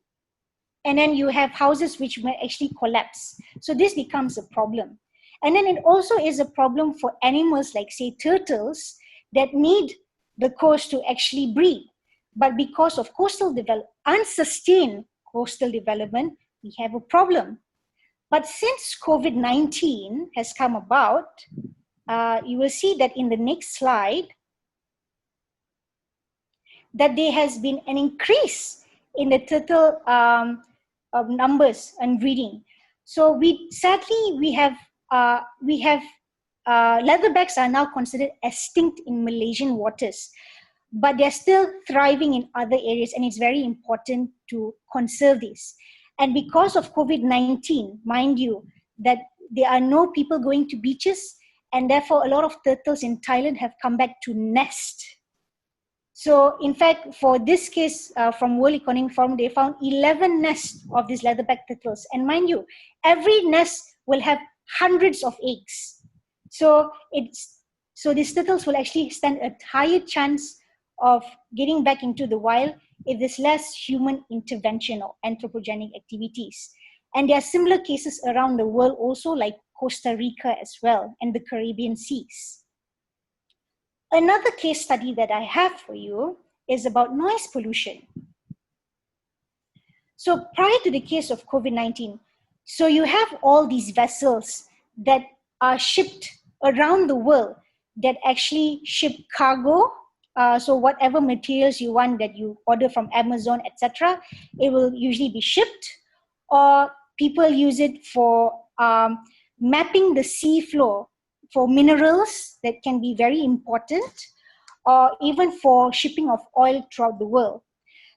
and then you have houses which may actually collapse. So this becomes a problem. And then it also is a problem for animals like, say, turtles that need the coast to actually breed. But because of unsustained coastal development, we have a problem. But since COVID-19 has come about, you will see that in the next slide, that there has been an increase in the turtle numbers and breeding. So sadly we have leatherbacks are now considered extinct in Malaysian waters, but they're still thriving in other areas, and it's very important to conserve this. And because of COVID-19, mind you, that there are no people going to beaches, and therefore a lot of turtles in Thailand have come back to nest. So in fact, for this case from World Economic Forum, they found 11 nests of these leatherback turtles. And mind you, every nest will have hundreds of eggs. So these turtles will actually stand a higher chance of getting back into the wild if there's less human intervention or anthropogenic activities. And there are similar cases around the world also, like Costa Rica as well, and the Caribbean seas. Another case study that I have for you is about noise pollution. So prior to the case of COVID-19, so you have all these vessels that are shipped around the world that actually ship cargo. So whatever materials you want that you order from Amazon, etc., it will usually be shipped, or people use it for mapping the sea floor for minerals that can be very important, or even for shipping of oil throughout the world.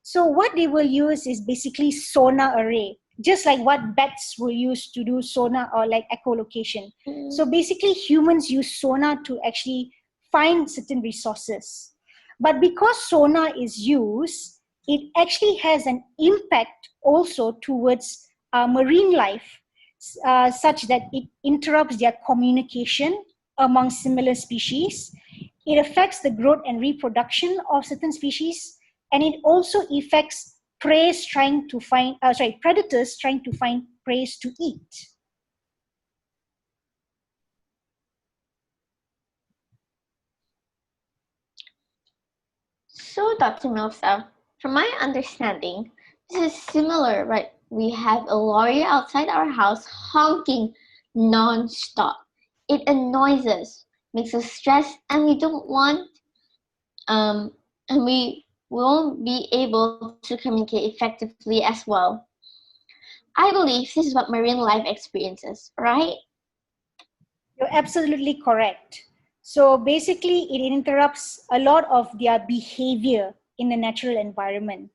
So what they will use is basically sonar array, just like what bats will use to do sonar or like echolocation. So basically humans use sonar to actually find certain resources. But because sonar is used, it actually has an impact also towards marine life, such that it interrupts their communication among similar species. It affects the growth and reproduction of certain species, and it also affects predators trying to find prey to eat. So, Dr. Milsa, from my understanding, this is similar, right? We have a lorry outside our house honking non-stop. It annoys us, makes us stressed, and we don't want, and we won't be able to communicate effectively as well. I believe this is what marine life experiences, right? You're absolutely correct. So basically, it interrupts a lot of their behavior in the natural environment.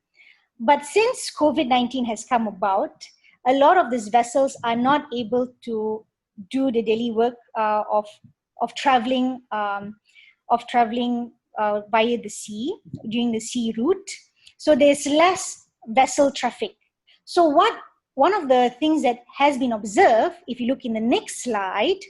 But since COVID-19 has come about, a lot of these vessels are not able to do the daily work of traveling via the sea, during the sea route. So there's less vessel traffic. So one of the things that has been observed, if you look in the next slide,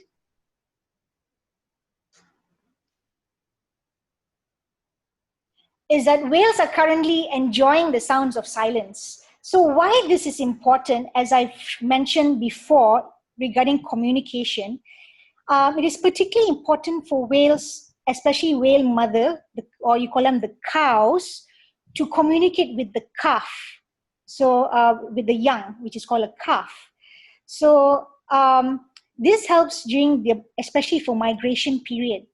is that whales are currently enjoying the sounds of silence. So why this is important, as I've mentioned before regarding communication, it is particularly important for whales, especially whale mother, or you call them the cows, to communicate with the calf. So with the young, which is called a calf. So this helps during especially for migration period.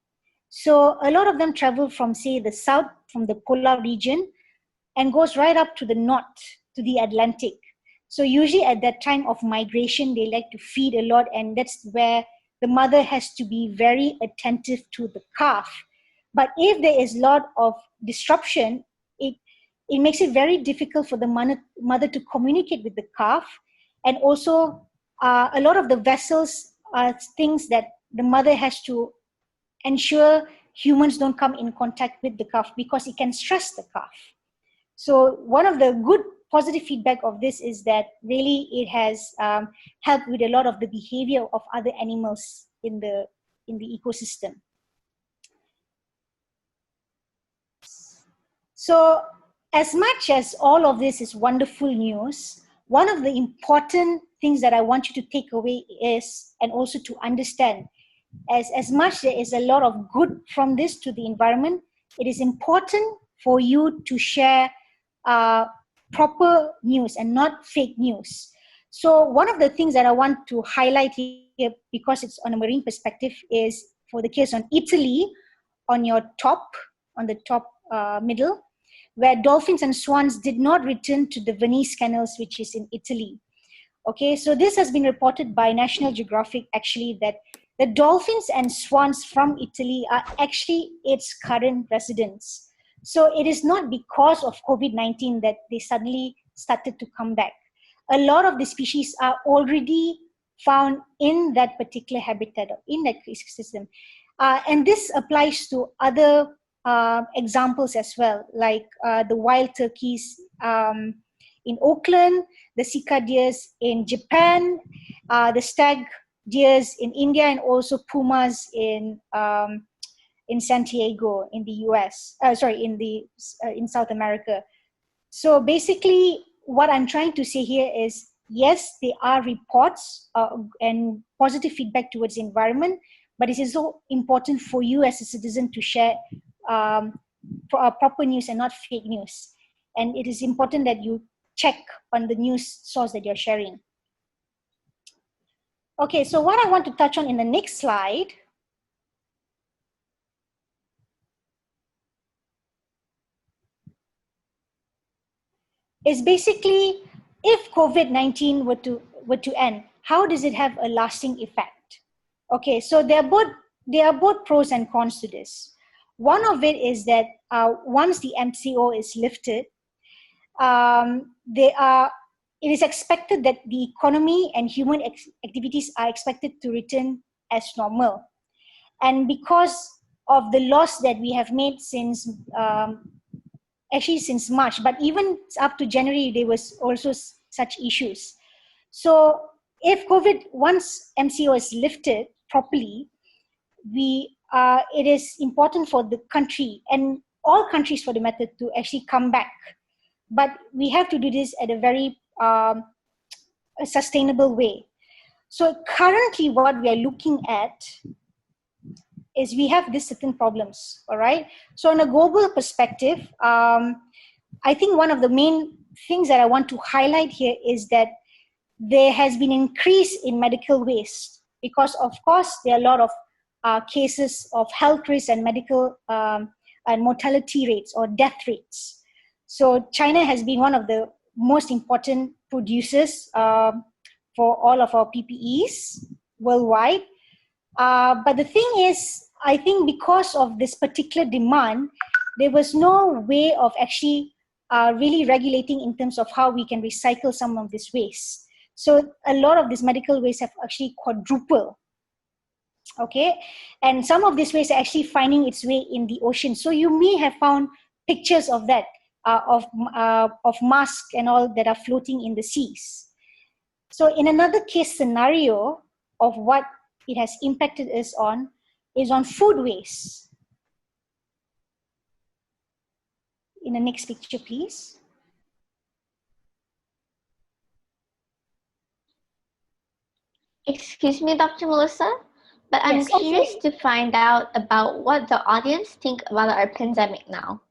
So a lot of them travel from, say, the south, from the polar region, and goes right up to the north, to the Atlantic. So usually at that time of migration, they like to feed a lot, and that's where the mother has to be very attentive to the calf. But if there is a lot of disruption, it makes it very difficult for the mother to communicate with the calf. And also a lot of the vessels are things that the mother has to ensure humans don't come in contact with the calf because it can stress the calf. So one of the good positive feedback of this is that really it has helped with a lot of the behavior of other animals in the ecosystem. So as much as all of this is wonderful news, one of the important things that I want you to take away is, and also to understand, as much there is a lot of good from this to the environment, it is important for you to share proper news and not fake news. So one of the things that I want to highlight here, because it's on a marine perspective, is for the case on Italy, on the top middle, where dolphins and swans did not return to the Venice canals, which is in Italy. Okay, so this has been reported by National Geographic actually, that the dolphins and swans from Italy are actually its current residents. So it is not because of COVID-19 that they suddenly started to come back. A lot of the species are already found in that particular habitat, in that ecosystem. And this applies to other examples as well, like the wild turkeys in Auckland, the sika deers in Japan, the stag deers in India, and also pumas in San Diego in the US. In South America. So basically, what I'm trying to say here is, yes, there are reports and positive feedback towards the environment, but it is also important for you as a citizen to share proper news and not fake news. And it is important that you check on the news source that you're sharing. Okay, so what I want to touch on in the next slide is basically, if COVID-19 were to end, how does it have a lasting effect? Okay, so there are both pros and cons to this. One of it is that once the MCO is lifted, it is expected that the economy and human activities are expected to return as normal. And because of the loss that we have made since March, but even up to January, there was also such issues. So if once MCO is lifted properly, it is important for the country, and all countries for the matter, to actually come back. But we have to do this at a very a sustainable way. So currently what we are looking at is we have these certain problems, all right? So on a global perspective, I think one of the main things that I want to highlight here is that there has been an increase in medical waste because, of course, there are a lot of cases of health risks and medical and mortality rates or death rates. So China has been one of the most important producers for all of our PPEs worldwide. But the thing is, I think because of this particular demand, there was no way of actually really regulating in terms of how we can recycle some of this waste. So a lot of this medical waste have actually quadrupled. Okay, and some of this waste are actually finding its way in the ocean. So you may have found pictures of that, of masks and all that are floating in the seas. So in another case scenario of what it has impacted us on is on food waste. In the next picture, please. Excuse me, Dr. Melissa, but I'm Yes, curious okay. to find out about what the audience think about our pandemic now.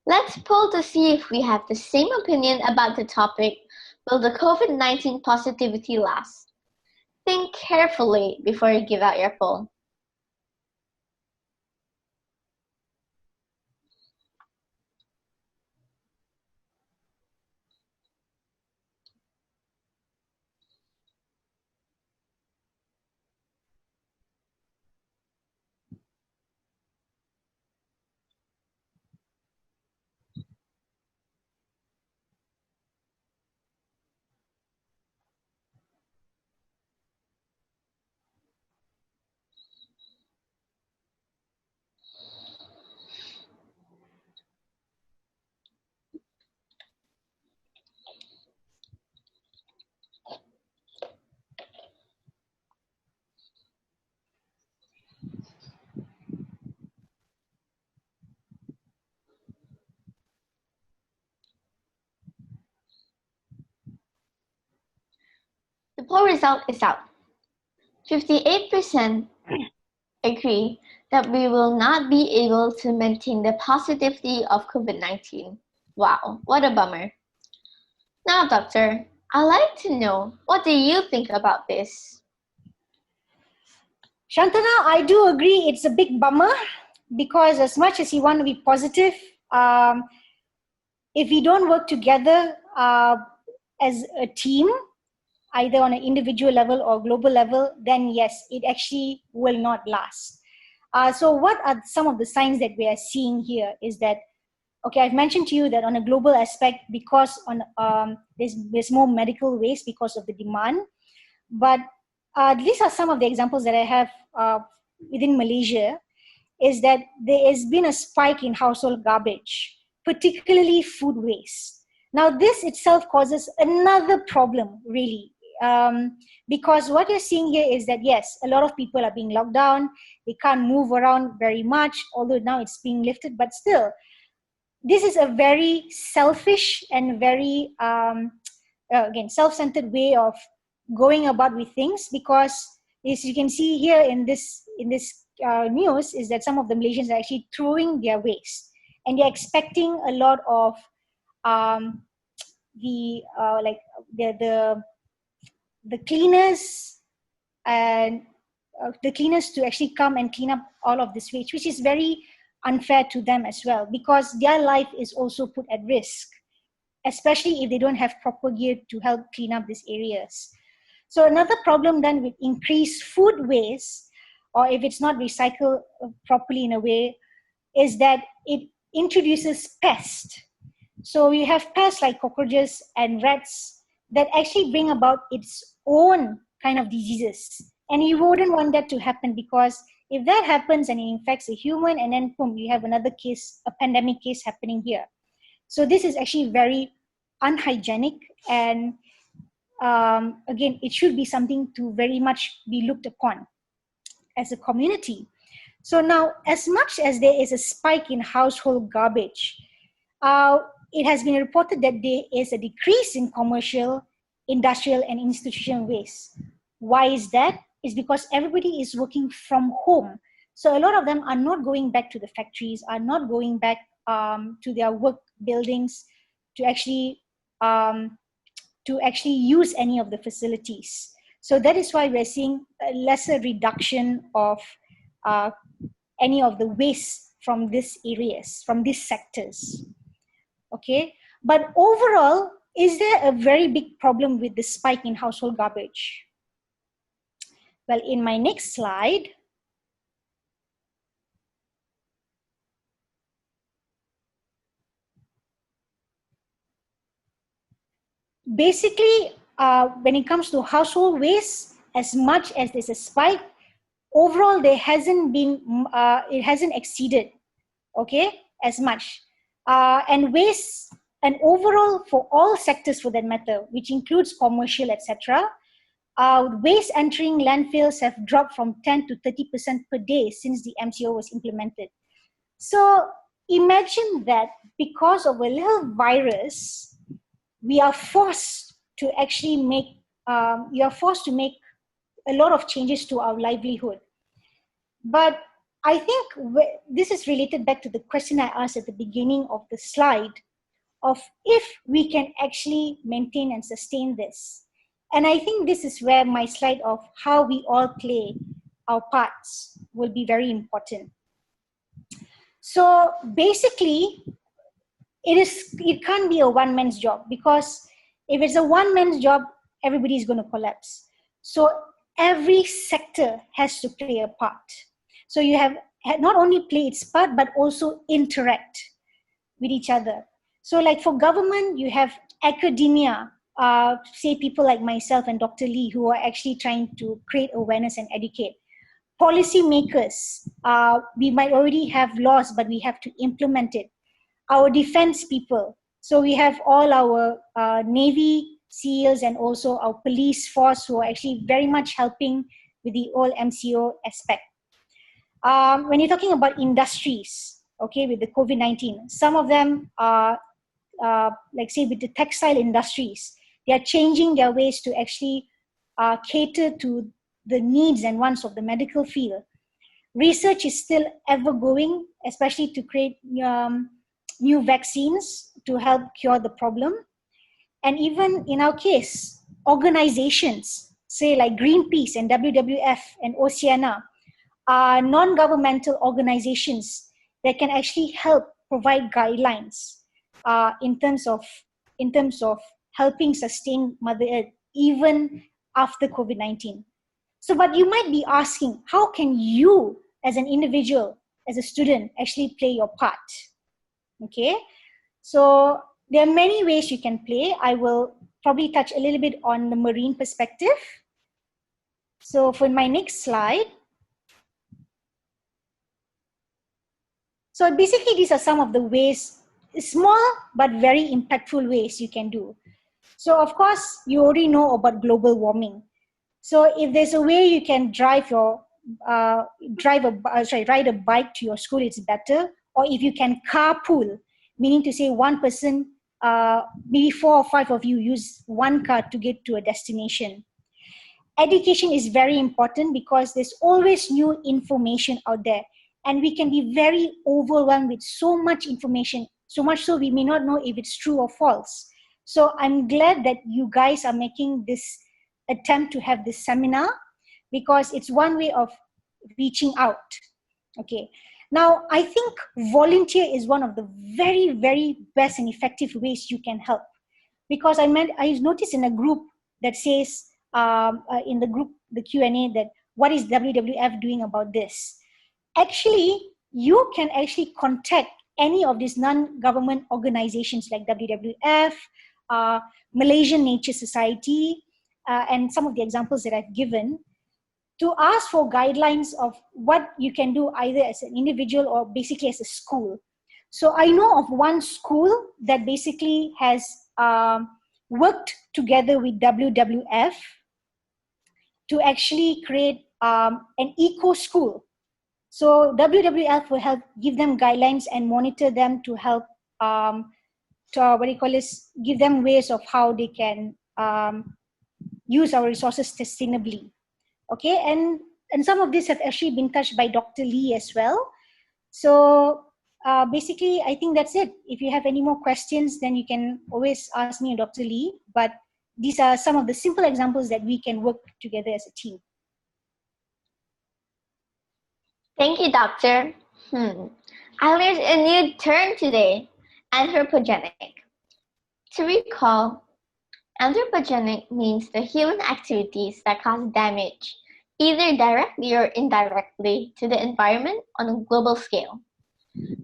Let's poll to see if we have the same opinion about the topic, will the COVID-19 positivity last? Think carefully before you give out your poll. poll result is out. 58% agree that we will not be able to maintain the positivity of COVID-19. Wow, what a bummer. Now, doctor, I'd like to know, what do you think about this? Shantana, I do agree it's a big bummer because as much as you want to be positive, if we don't work together as a team, either on an individual level or global level, then yes, it actually will not last. So what are some of the signs that we are seeing here is that, okay, I've mentioned to you that on a global aspect, because there's more medical waste because of the demand, but these are some of the examples that I have within Malaysia, is that there has been a spike in household garbage, particularly food waste. Now, this itself causes another problem, really, because what you're seeing here is that, yes, a lot of people are being locked down. They can't move around very much, although now it's being lifted, but still, this is a very selfish and very, again, self-centered way of going about with things, because as you can see here in this news is that some of the Malaysians are actually throwing their waste, and they're expecting a lot of the cleaners and the cleaners to actually come and clean up all of this waste, which is very unfair to them as well, because their life is also put at risk, especially if they don't have proper gear to help clean up these areas. So another problem then with increased food waste, or if it's not recycled properly in a way, is that it introduces pests. So we have pests like cockroaches and rats that actually bring about its own kind of diseases. And you wouldn't want that to happen, because if that happens and it infects a human, and then boom, you have another case, a pandemic case happening here. So this is actually very unhygienic, and again, it should be something to very much be looked upon as a community. So now, as much as there is a spike in household garbage, it has been reported that there is a decrease in commercial, industrial, and institutional waste. Why is that? It's because everybody is working from home. So a lot of them are not going back to the factories, are not going back to their work buildings to actually use any of the facilities. So that is why we're seeing a lesser reduction of any of the waste from these areas, from these sectors. Okay, but overall, is there a very big problem with the spike in household garbage? Well, in my next slide, basically, when it comes to household waste, as much as there's a spike, overall there hasn't been, it hasn't exceeded, okay, as much. And waste, and overall for all sectors for that matter, which includes commercial, etc., waste entering landfills have dropped from 10 to 30% per day since the MCO was implemented. So imagine that because of a little virus, we are forced to actually make, a lot of changes to our livelihood. But I think this is related back to the question I asked at the beginning of the slide, of if we can actually maintain and sustain this. And I think this is where my slide of how we all play our parts will be very important. So basically, it can't be a one man's job, because if it's a one man's job, everybody is going to collapse. So every sector has to play a part. So you have not only play its part, but also interact with each other. So like for government, you have academia, say people like myself and Dr. Lee, who are actually trying to create awareness and educate. Policy makers, we might already have laws, but we have to implement it. Our defense people, so we have all our Navy SEALs and also our police force who are actually very much helping with the whole MCO aspect. When you're talking about industries, okay, with the COVID-19, some of them are, like say with the textile industries, they are changing their ways to actually cater to the needs and wants of the medical field. Research is still ever going, especially to create new vaccines to help cure the problem. And even in our case, organizations, say like Greenpeace and WWF and Oceana, are non-governmental organizations that can actually help provide guidelines in terms of helping sustain Mother Earth even after COVID-19. So, but you might be asking, how can you as an individual, as a student, actually play your part? Okay, so there are many ways you can play. I will probably touch a little bit on the marine perspective. So for my next slide, so basically these are some of the ways, small but very impactful ways you can do. So of course, you already know about global warming. So if there's a way you can ride a bike to your school, it's better. Or if you can carpool, meaning to say one person, maybe 4 or 5 of you use one car to get to a destination. Education is very important because there's always new information out there. And we can be very overwhelmed with so much information, so much so we may not know if it's true or false. So I'm glad that you guys are making this attempt to have this seminar, because it's one way of reaching out. Okay. Now, I think volunteer is one of the very, very best and effective ways you can help. Because I noticed in a group that says, in the group, the Q&A, that what is WWF doing about this? Actually, you can actually contact any of these non-government organizations like WWF, Malaysian Nature Society, and some of the examples that I've given, to ask for guidelines of what you can do either as an individual or basically as a school. So I know of one school that basically has worked together with WWF to actually create an eco school. So WWF will help give them guidelines and monitor them to help give them ways of how they can use our resources sustainably. Okay, and some of these have actually been touched by Dr. Lee as well. So basically, I think that's it. If you have any more questions, then you can always ask me or Dr. Lee. But these are some of the simple examples that we can work together as a team. Thank you, Doctor. I learned a new term today, anthropogenic. To recall, anthropogenic means the human activities that cause damage, either directly or indirectly, to the environment on a global scale.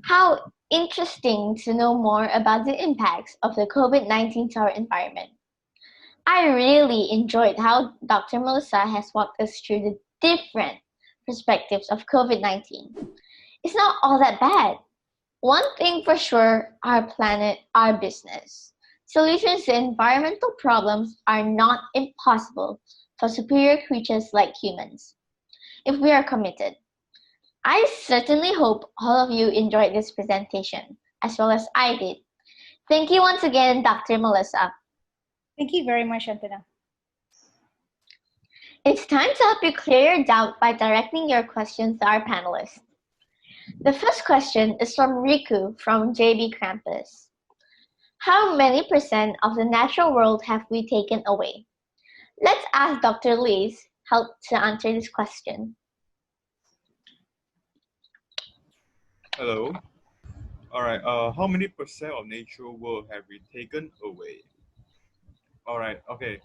How interesting to know more about the impacts of the COVID-19 to our environment. I really enjoyed how Dr. Melissa has walked us through the different perspectives of COVID-19. It's not all that bad. One thing for sure, our planet, our business. Solutions to environmental problems are not impossible for superior creatures like humans, if we are committed. I certainly hope all of you enjoyed this presentation, as well as I did. Thank you once again, Dr. Melissa. Thank you very much, Antana. It's time to help you clear your doubt by directing your questions to our panelists. The first question is from Riku from JB Campus. How many % of the natural world have we taken away? Let's ask Dr. Lee's help to answer this question. Hello. All right. How many % of natural world have we taken away? All right. Okay.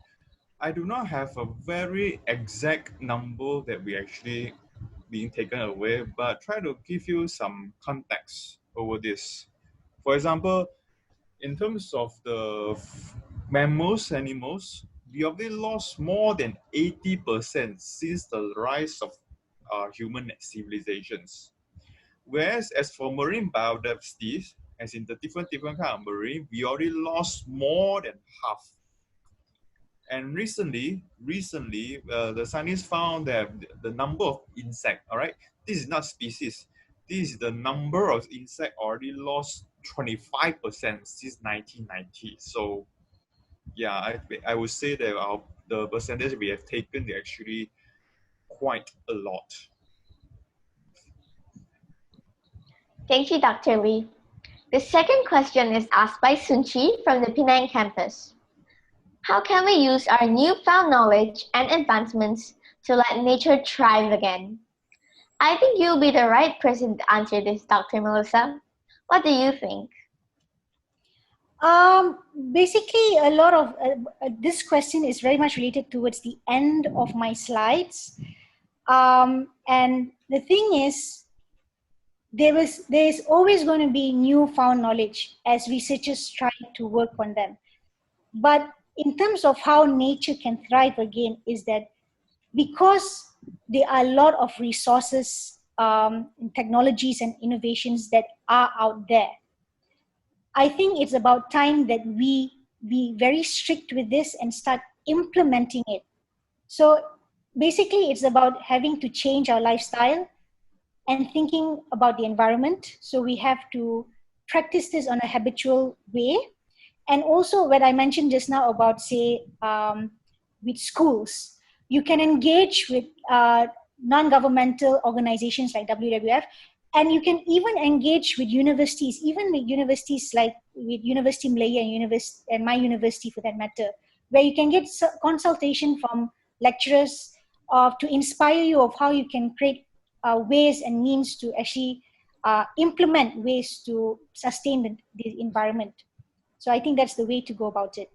I do not have a very exact number that we actually being taken away, but try to give you some context over this. For example, in terms of the mammals, animals, we already lost more than 80% since the rise of human civilizations. Whereas as for marine biodiversity, as in the different kind of marine, we already lost more than half. And recently, the scientists found that the number of insects, all right, this is not species. This is the number of insects already lost 25% since 1990. So yeah, I would say that the percentage we have taken is actually quite a lot. Thank you, Dr. Lee. The second question is asked by Sunchi from the Penang campus. How can we use our newfound knowledge and advancements to let nature thrive again? I think you'll be the right person to answer this, Dr. Melissa. What do you think? Basically, a lot of this question is very much related towards the end of my slides. And the thing is, there's always going to be newfound knowledge as researchers try to work on them. But in terms of how nature can thrive again, is that because there are a lot of resources, technologies and innovations that are out there, I think it's about time that we be very strict with this and start implementing it. So basically, it's about having to change our lifestyle and thinking about the environment. So we have to practice this on a habitual way. And also what I mentioned just now about, say, with schools, you can engage with non-governmental organizations like WWF, and you can even engage with universities, even with universities like with University Malaya and my university for that matter, where you can get consultation from lecturers to inspire you of how you can create ways and means to actually implement ways to sustain the environment. So I think that's the way to go about it.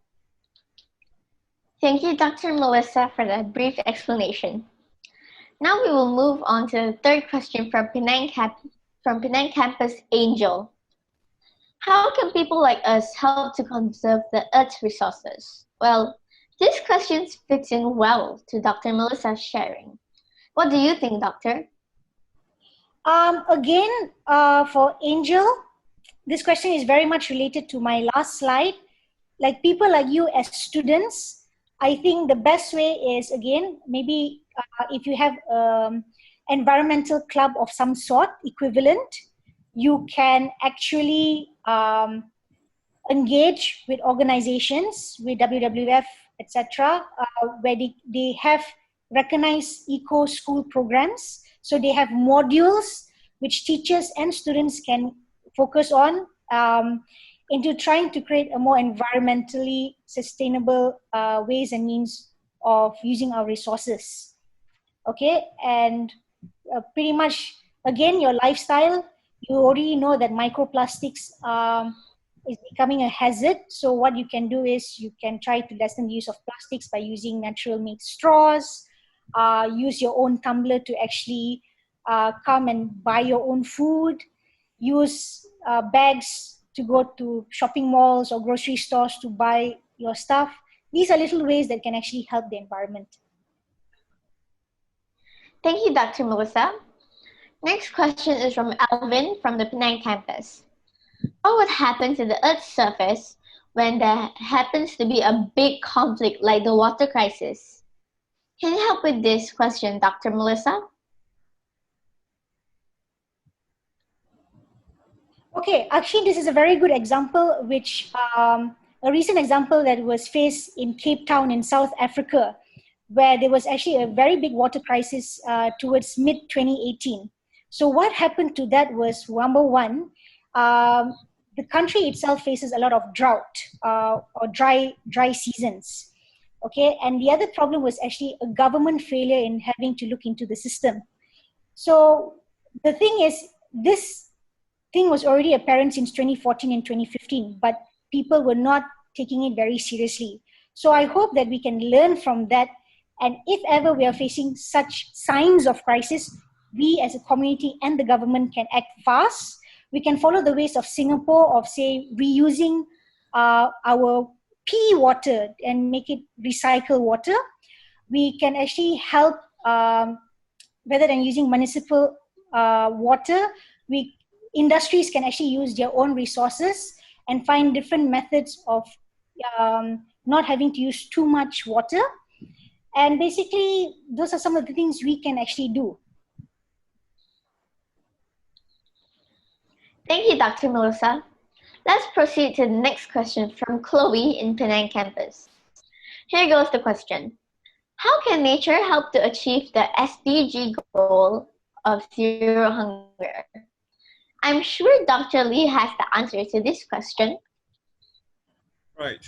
Thank you, Dr. Melissa, for that brief explanation. Now we will move on to the third question from Penang Campus Angel. How can people like us help to conserve the Earth's resources? Well, this question fits in well to Dr. Melissa's sharing. What do you think, Doctor? Again, for Angel, this question is very much related to my last slide. Like people like you as students, I think the best way is, again, maybe if you have environmental club of some sort equivalent, you can actually engage with organizations, with WWF, etc., where they have recognized eco school programs. So they have modules which teachers and students can focus on into trying to create a more environmentally sustainable ways and means of using our resources. Okay, and pretty much, again, your lifestyle, you already know that microplastics is becoming a hazard. So what you can do is you can try to lessen the use of plastics by using natural made straws, use your own tumbler to actually come and buy your own food, use bags to go to shopping malls or grocery stores to buy your stuff. These are little ways that can actually help the environment. Thank you, Dr. Melissa. Next question is from Alvin from the Penang campus. What would happen to the Earth's surface when there happens to be a big conflict like the water crisis? Can you help with this question, Dr. Melissa? Okay, actually, this is a very good example, which a recent example that was faced in Cape Town in South Africa, where there was actually a very big water crisis towards mid-2018. So what happened to that was, number one, the country itself faces a lot of drought or dry seasons. Okay, and the other problem was actually a government failure in having to look into the system. So the thing is, this thing was already apparent since 2014 and 2015, but people were not taking it very seriously. So I hope that we can learn from that, and if ever we are facing such signs of crisis, we as a community and the government can act fast. We can follow the ways of Singapore of, say, reusing our pee water and make it recycle water. We can actually help, rather than using municipal water, industries can actually use their own resources and find different methods of not having to use too much water. And basically, those are some of the things we can actually do. Thank you, Dr. Melissa. Let's proceed to the next question from Chloe in Penang campus. Here goes the question. How can nature help to achieve the SDG goal of zero hunger? I'm sure Dr. Lee has the answer to this question. Right.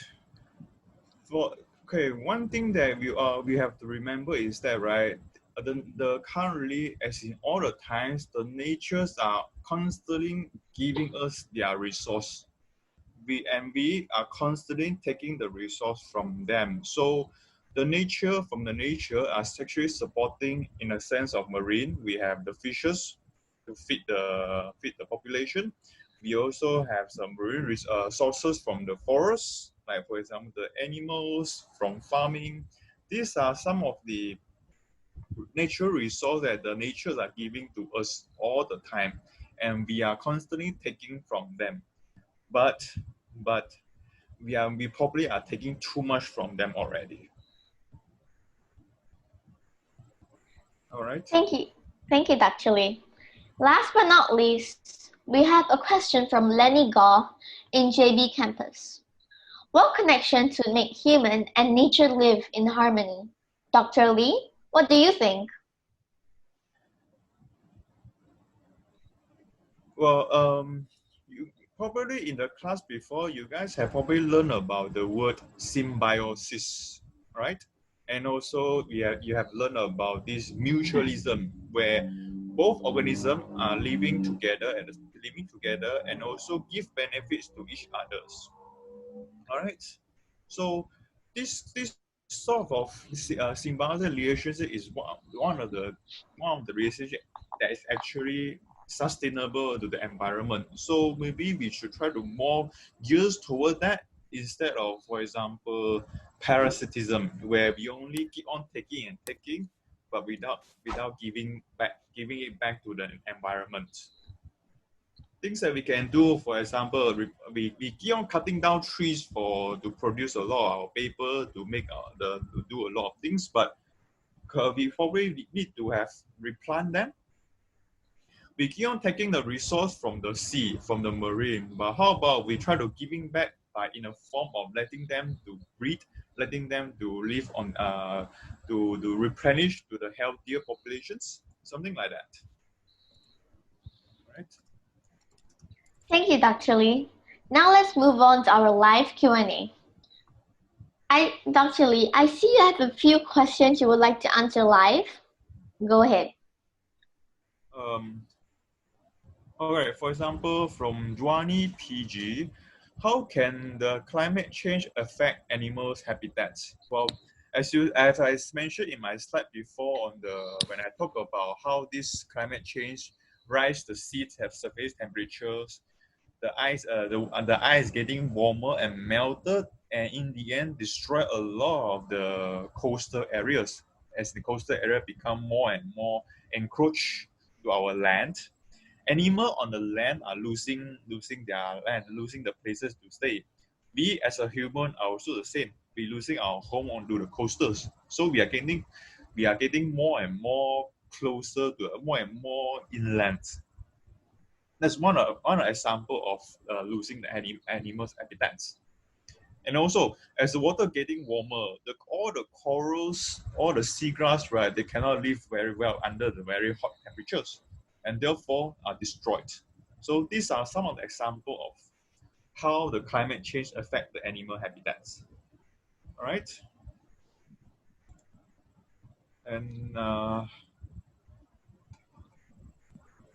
Okay, one thing that we have to remember is that, right, the currently, as in all the times, the natures are constantly giving us their resource. We are constantly taking the resource from them. So the nature are actually supporting, in a sense of marine. We have the fishes to feed the population. We also have some marine sources from the forests, like for example the animals from farming. These are some of the natural resources that the natures are giving to us all the time, and we are constantly taking from them. But we probably are taking too much from them already. All right. Thank you, Dr. Lee. Last but not least, we have a question from Lenny Goff in JB campus. What connection to make human and nature live in harmony? Dr. Lee, what do you think? Well, you probably in the class before, you guys have probably learned about the word symbiosis, right? And also you have learned about this mutualism, where both organisms are living together and also give benefits to each others. All right. So this sort of symbiotic relationship is one of the relationship that is actually sustainable to the environment. So maybe we should try to more gears toward that instead of, for example, parasitism, where we only keep on taking and taking, but without giving it back to the environment. Things that we can do, for example, we keep on cutting down trees to produce a lot of our paper, to do a lot of things, but we probably need to have replant them. We keep on taking the resource from the sea, from the marine, but how about we try to giving back in a form of letting them to breed, letting them to live on to replenish to the healthier populations, something like that, right? Thank you, Dr. Lee. Now let's move on to our live Q&A. Dr. Lee, I see you have a few questions you would like to answer live. Go ahead. All right, for example, from Juani PG, how can the climate change affect animals' habitats? Well, as I mentioned in my slide before when I talk about how this climate change rise the seas have surface temperatures, the ice getting warmer and melted, and in the end destroy a lot of the coastal areas as the coastal area become more and more encroached to our land. Animals on the land are losing their land, losing the places to stay. We as a human are also the same. We losing our home onto the coastals. So we are getting more and more closer to more and more inland. That's one example of losing the animals' habitats. And also, as the water getting warmer, all the corals, all the seagrass, right, they cannot live very well under the very hot temperatures, and therefore are destroyed. So these are some of the examples of how the climate change affect the animal habitats. All right. And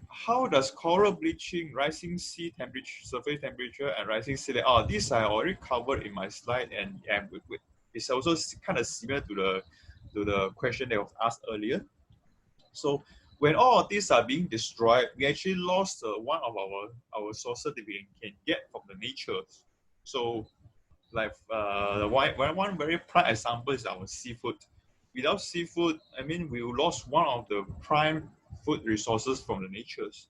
how does coral bleaching, rising sea temperature, surface temperature, and rising sea level? Oh, these are already covered in my slide, and it's also kind of similar to the question that was asked earlier. So when all of these are being destroyed, we actually lost one of our sources that we can get from the nature. So, like one very prime example is our seafood. Without seafood, I mean, we lost one of the prime food resources from the natures.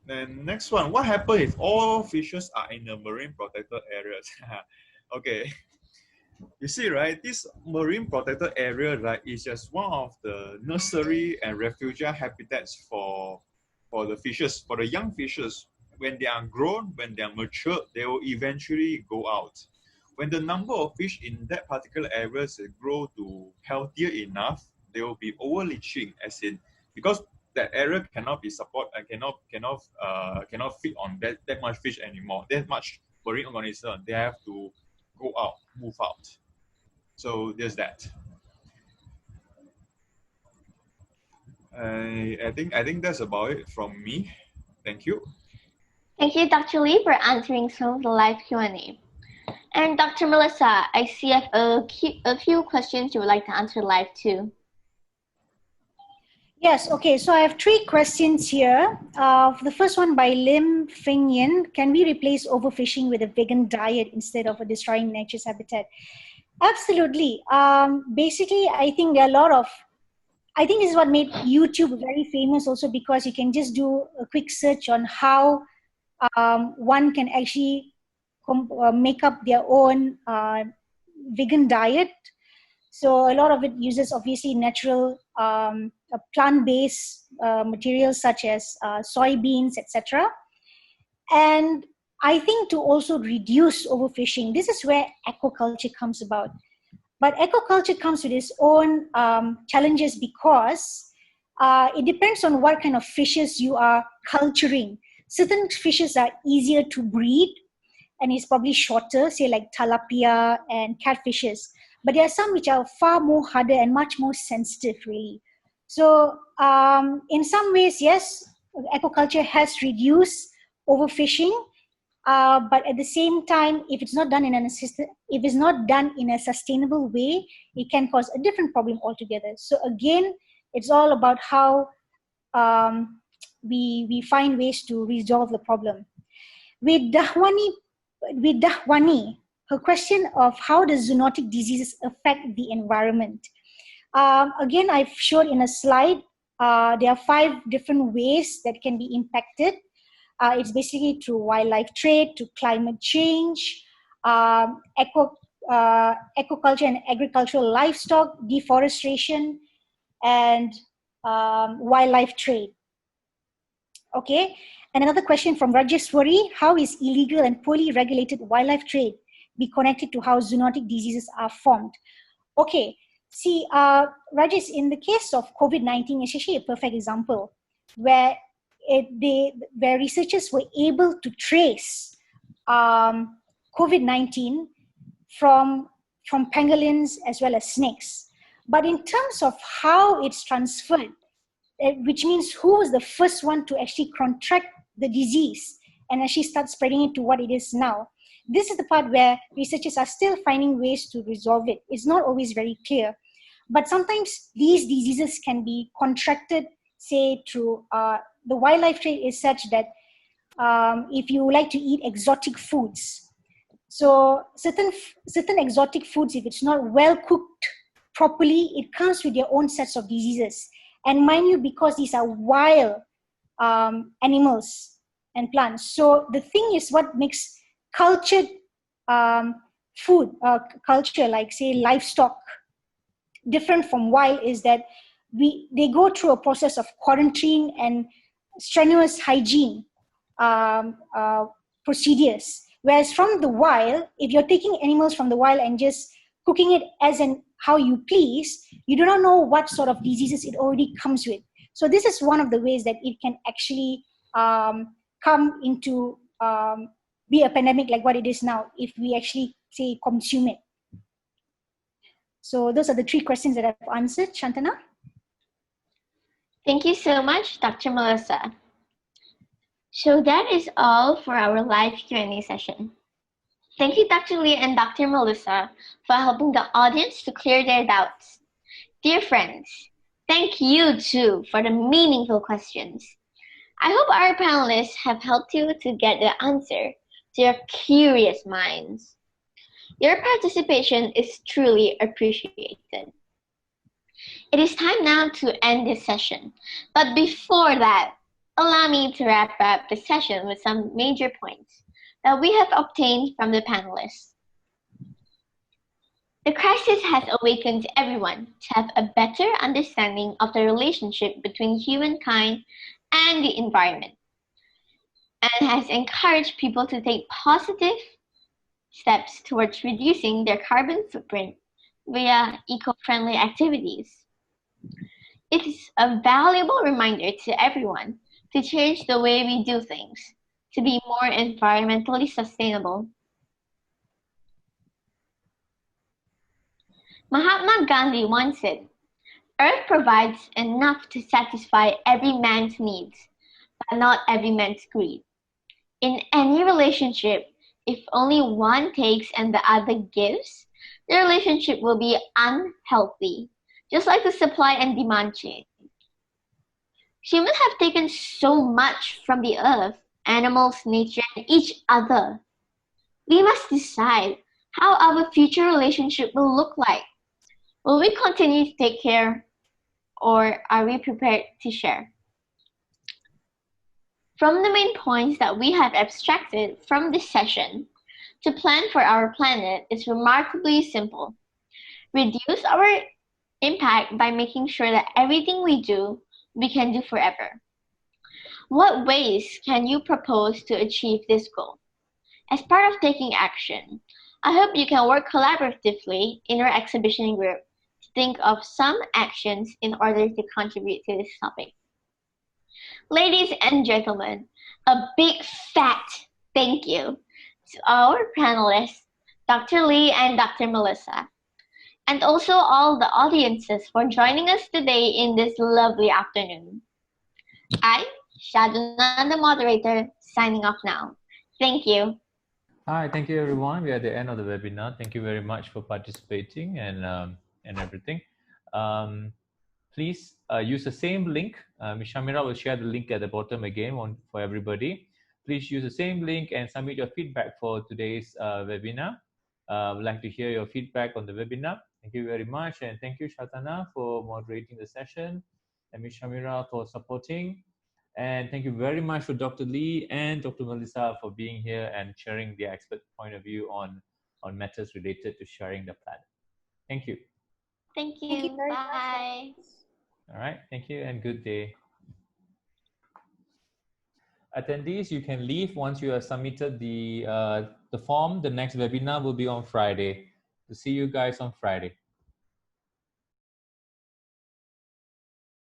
Then next one, what happens if all fishes are in the marine protected areas? Okay, you see, right, this marine protected area, right, is just one of the nursery and refugee habitats for for the fishes, for the young fishes, when they are grown, when they are mature, they will eventually go out. When the number of fish in that particular area grow to healthier enough, they will be overleaching, as in, because that area cannot be support and cannot feed on that much fish anymore, that much marine organism, they have to go out, move out. So there's that. I think that's about it from me. Thank you. Thank you, Dr. Lee, for answering some of the live Q&A. And Dr. Melissa, I see you have a few questions you would like to answer live too. Yes, okay, so I have 3 questions here. The first one by Lim Feng Yin. Can we replace overfishing with a vegan diet instead of destroying nature's habitat? Absolutely. Basically, I think there are a lot of, I think this is what made YouTube very famous also, because you can just do a quick search on how one can actually make up their own vegan diet. So a lot of it uses obviously natural plant-based materials such as soybeans, etc. And I think to also reduce overfishing, this is where aquaculture comes about. But aquaculture comes with its own challenges, because it depends on what kind of fishes you are culturing. Certain fishes are easier to breed and it's probably shorter, say like tilapia and catfishes. But there are some which are far more harder and much more sensitive, really. So in some ways, yes, aquaculture has reduced overfishing, but at the same time, if it's not done in a sustainable way, it can cause a different problem altogether. So again, it's all about how we find ways to resolve the problem. With Dahwani, her question of how does zoonotic diseases affect the environment? Again, I've shown in a slide, there are 5 different ways that can be impacted. It's basically through wildlife trade, to climate change, aquaculture and agricultural livestock, deforestation, and wildlife trade. Okay, and another question from Rajeshwari: how is illegal and poorly regulated wildlife trade be connected to how zoonotic diseases are formed? Okay, see, Rajesh, in the case of COVID-19, it's actually a perfect example where researchers were able to trace COVID-19 from pangolins as well as snakes. But in terms of how it's transferred, which means who was the first one to actually contract the disease and actually start spreading it to what it is now, this is the part where researchers are still finding ways to resolve it. It's not always very clear. But sometimes these diseases can be contracted, say, through the wildlife trade is such that if you like to eat exotic foods, so certain exotic foods, if it's not well cooked properly, it comes with their own sets of diseases. And mind you, because these are wild animals and plants, so the thing is, what makes cultured food culture, like say livestock, different from wild, is that they go through a process of quarantine and strenuous hygiene procedures. Whereas from the wild, if you're taking animals from the wild and just cooking it as in how you please, you do not know what sort of diseases it already comes with. So this is one of the ways that it can actually come into be a pandemic like what it is now, if we actually say consume it. So those are the 3 questions that I've answered. Shantana? Thank you so much, Dr. Melissa. So that is all for our live Q&A session. Thank you, Dr. Lee and Dr. Melissa, for helping the audience to clear their doubts. Dear friends, thank you too for the meaningful questions. I hope our panelists have helped you to get the answer to your curious minds. Your participation is truly appreciated. It is time now to end this session, but before that, allow me to wrap up the session with some major points that we have obtained from the panelists. The crisis has awakened everyone to have a better understanding of the relationship between humankind and the environment, and has encouraged people to take positive steps towards reducing their carbon footprint via eco-friendly activities. It is a valuable reminder to everyone to change the way we do things to be more environmentally sustainable. Mahatma Gandhi once said, "Earth provides enough to satisfy every man's needs, but not every man's greed." In any relationship, if only one takes and the other gives, the relationship will be unhealthy, just like the supply and demand chain. Humans have taken so much from the earth, animals, nature, and each other. We must decide how our future relationship will look like. Will we continue to take care, or are we prepared to share? From the main points that we have abstracted from this session, to plan for our planet is remarkably simple. Reduce our impact by making sure that everything we do, we can do forever. What ways can you propose to achieve this goal? As part of taking action, I hope you can work collaboratively in our exhibition group to think of some actions in order to contribute to this topic. Ladies and gentlemen, a big fat thank you to our panelists, Dr. Lee and Dr. Melissa, and also all the audiences for joining us today in this lovely afternoon. I, Shaduna the moderator, signing off now. Thank you. Hi, thank you everyone. We are at the end of the webinar. Thank you very much for participating and everything. Please use the same link. Ms. Shamira will share the link at the bottom again for everybody. Please use the same link and submit your feedback for today's webinar. We'd like to hear your feedback on the webinar. Thank you very much, and thank you, Shatana, for moderating the session, and Ms. Shamira for supporting. And thank you very much for Dr. Lee and Dr. Melissa for being here and sharing their expert point of view on matters related to sharing the planet. Thank you. Thank you. Thank you very Bye. much. All right. Thank you and good day. Attendees, you can leave once you have submitted the form. The next webinar will be on Friday. To see you guys on Friday.